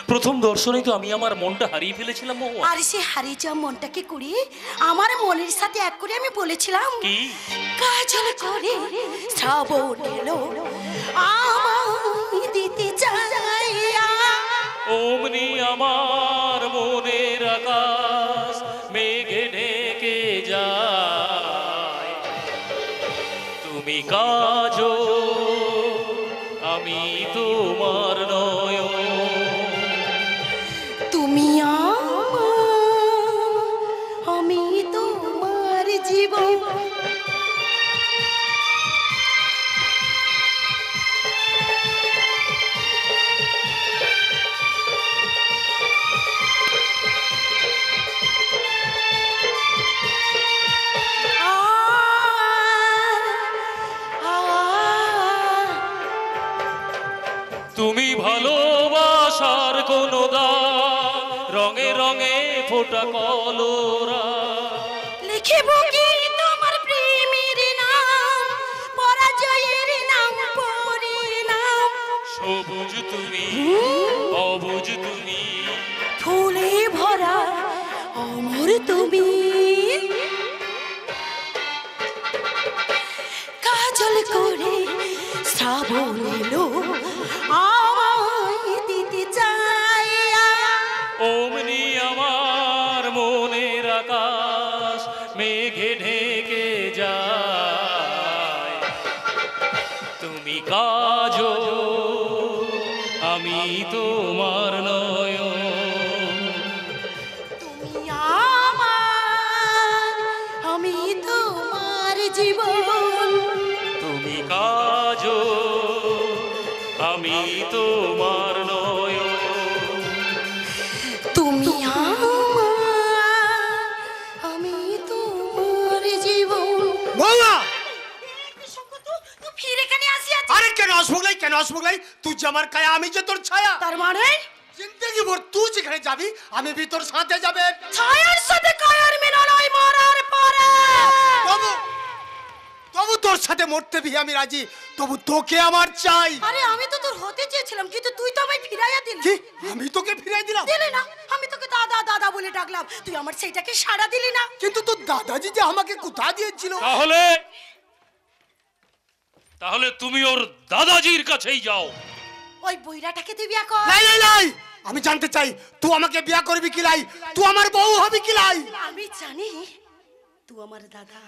প্রথম দর্শনেই তো আমি আমার মনটা হারিয়ে ফেলেছিলাম মহুয়া। আর সে হারিয়ে যাওয়া মনটাকে কুড়িয়ে আমার মনের সাথে এক করে আমি বলেছিলাম, কি কাজল করে শ্রাবণ এলো আমায় দিতে চাই। অমনি আমার মনের আকাশ মেঘে ঢেকে যায়। তুমি কাজো আমি তোমার নয়ন। তুমি আমার, আমি তোমার জীবন। তুমি ভালোবাসার কোন দাগ রঙে রঙে ফোটা কলরা। লিখিব কি তোমার প্রেমের নাম, পরাজয়ের নাম পরিণাম। সবুজ তুমি অবুজ তুমি, ফুলে ভরা অমর তুমি। কাজল করে শ্রাবণ এলো আমায় দিতে চাই। অমনি আমার মনের আকাশ মেঘে ঢেকে যায়। তুমি কাজো আমি তোমার নয়ন। তুমি আমার, আমি তোমার জীবন। তুমি কাজো আমি তোমার নয়ন। তুমি আমার, আমি তোমার জীবন। মৌয়া তুই ফিরে কেন আসিয়াছিস? আরে কেন আসবগলাই, কেন আসবগলাই? তুই যে আমার কায়া, আমি যে তোর ছায়া। তার মানে জিন্দেগি ভর তুই যেখানে যাবি আমি भी তোর সাথে যাবে। ছায়ার সাথে কায়ার মিলন হয় মরার পরে। তবু তবু তোর সাথে মরতে भी আমি রাজি, তবু তোকে আমার চাই। আরে আমি তো তোর হতে চেয়েছিলাম, কিন্তু তুই তো আমায় ফিরাইয়া দিলি। কি আমি তোকে ফিরাই দিলাম? দিলি না, আমি তোকে দাদা দাদা বলে ডাকলাম, তুই আমার সেইটাকে সাড়া দিলি না। কিন্তু তোর দাদাজি যে আমাকে কোথা দিয়েছিল। তাহলে তাহলে তুমি ওর দাদাজির কাছেই যাও। ওই বইরাটাকে তুই বিয়া কর। লাই লাই লাই, আমি জানতে চাই তুই আমাকে বিয়া করবি কি লাই? তুই আমার বউ হবি কি লাই? আমি জানি তুই আমার দাদা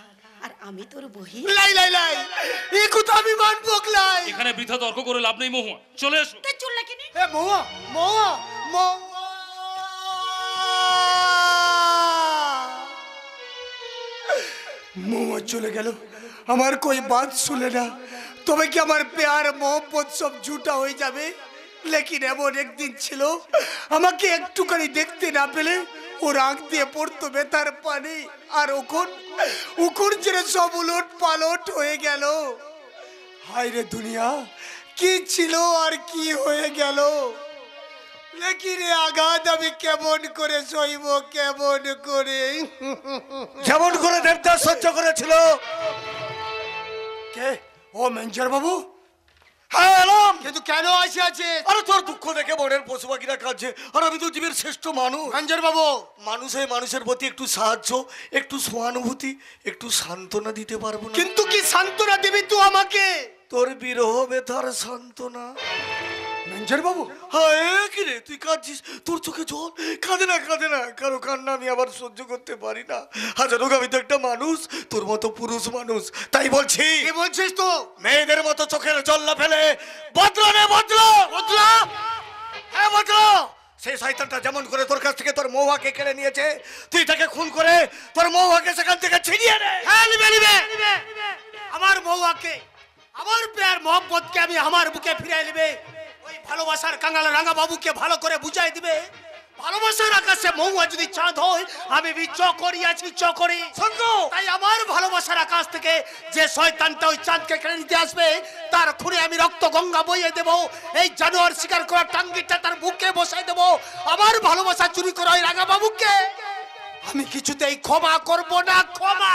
আর আমি তোর বহি। লাই লাই লাই, এই কথা আমি মানবো লাই। এখানে বৃথা তর্ক করে লাভ নেই মহুয়া, চলে এসো। তুই চুল লাগি নি। এ মৌয়া মৌয়া মৌয়া, মৌয়া চলে গেল, আমার कोई बात শুনে না। তবে কি আমার প্যার মোহব্বত সব ঝুটা হয়ে যাবে? লেকিন এমন একদিন ছিল আমাকে একটুখানি দেখতে না পেলে ওর আঁখ দিয়ে পড়তো বেতার পানি, আর উকুন ছেড়ে সব উলট পালট হয়ে গেল। হায় রে দুনিয়া, কি ছিল আর কি হয়ে গেল। লেকিন এ আঘাত আমি কেমন করে সইব, কেমন করে? যেমন করে দেবদাস সহ্য করেছিল। কে ও মেঞ্জার বাবু? হ্যাঁ এলাম। কিন্তু কেন আসে আছে? আরে তোর দুঃখ দেখে বনের পশু পাখিরা কাঁদছে, আর আমি তো জীবের শ্রেষ্ঠ মানুষ। মেঞ্জার বাবু, মানুষের প্রতি একটু সাহায্য, একটু সহানুভূতি, একটু সান্ত্বনা দিতে পারবো না? কিন্তু কি সান্ত্বনা দিবি তুই আমাকে? তোর বিরহ বেতার সান্ত্বনা। মেঞ্জার বাবু, হ্যাঁ কি রে তুই কাঁদছিস? তোর চোখে জল? কাঁদে না কাঁদে না, কারো কান্না আমি আবার সহ্য করতে পারি না। হাজার হোক আমি তো একটা মানুষ, তোর মতো পুরুষ মানুষ, তাই বলছি। কি বলছিস তো? মেয়েদের মতো চোখের জল না ফেলে বদলা নে, বদলা বদলা। হ্যাঁ বদলা। সেই শয়তানটা যেমন করে তোর কাছ থেকে তোর মৌহাকে কেড়ে নিয়েছে, তুই তাকে খুন করে তোর মৌহাকে সেখান থেকে ছিনিয়ে নে। হ্যাঁ নিবে নিবে, আমার মৌয়াকে, আমার প্যার মোহব্বতকে আমি আমার বুকে ফিরাই নেবে। ওই ভালোবাসার কাঙ্গাল রাঙা বাবুকে ভালো করে বুঝাই দিবে। ভালোবাসার আকাশে মৌয়া যদি চাঁদ হয়, আমি বি চকরি আছি চকরি। তাই আমার ভালোবাসার আকাশ থেকে যে শয়তানটা ওই চাঁদকে কেড়ে নিতে আসবে, তার খুঁড়ে আমি রক্ত গঙ্গা বইয়ে দেব। এই জানোয়ার শিকার করা টাঙ্গিটা তার বুকে বসাই দেব। আমার ভালোবাসা চুরি করা ওই রাঙা বাবুকে আমি কিছুতেই ক্ষমা করব না। ক্ষমা।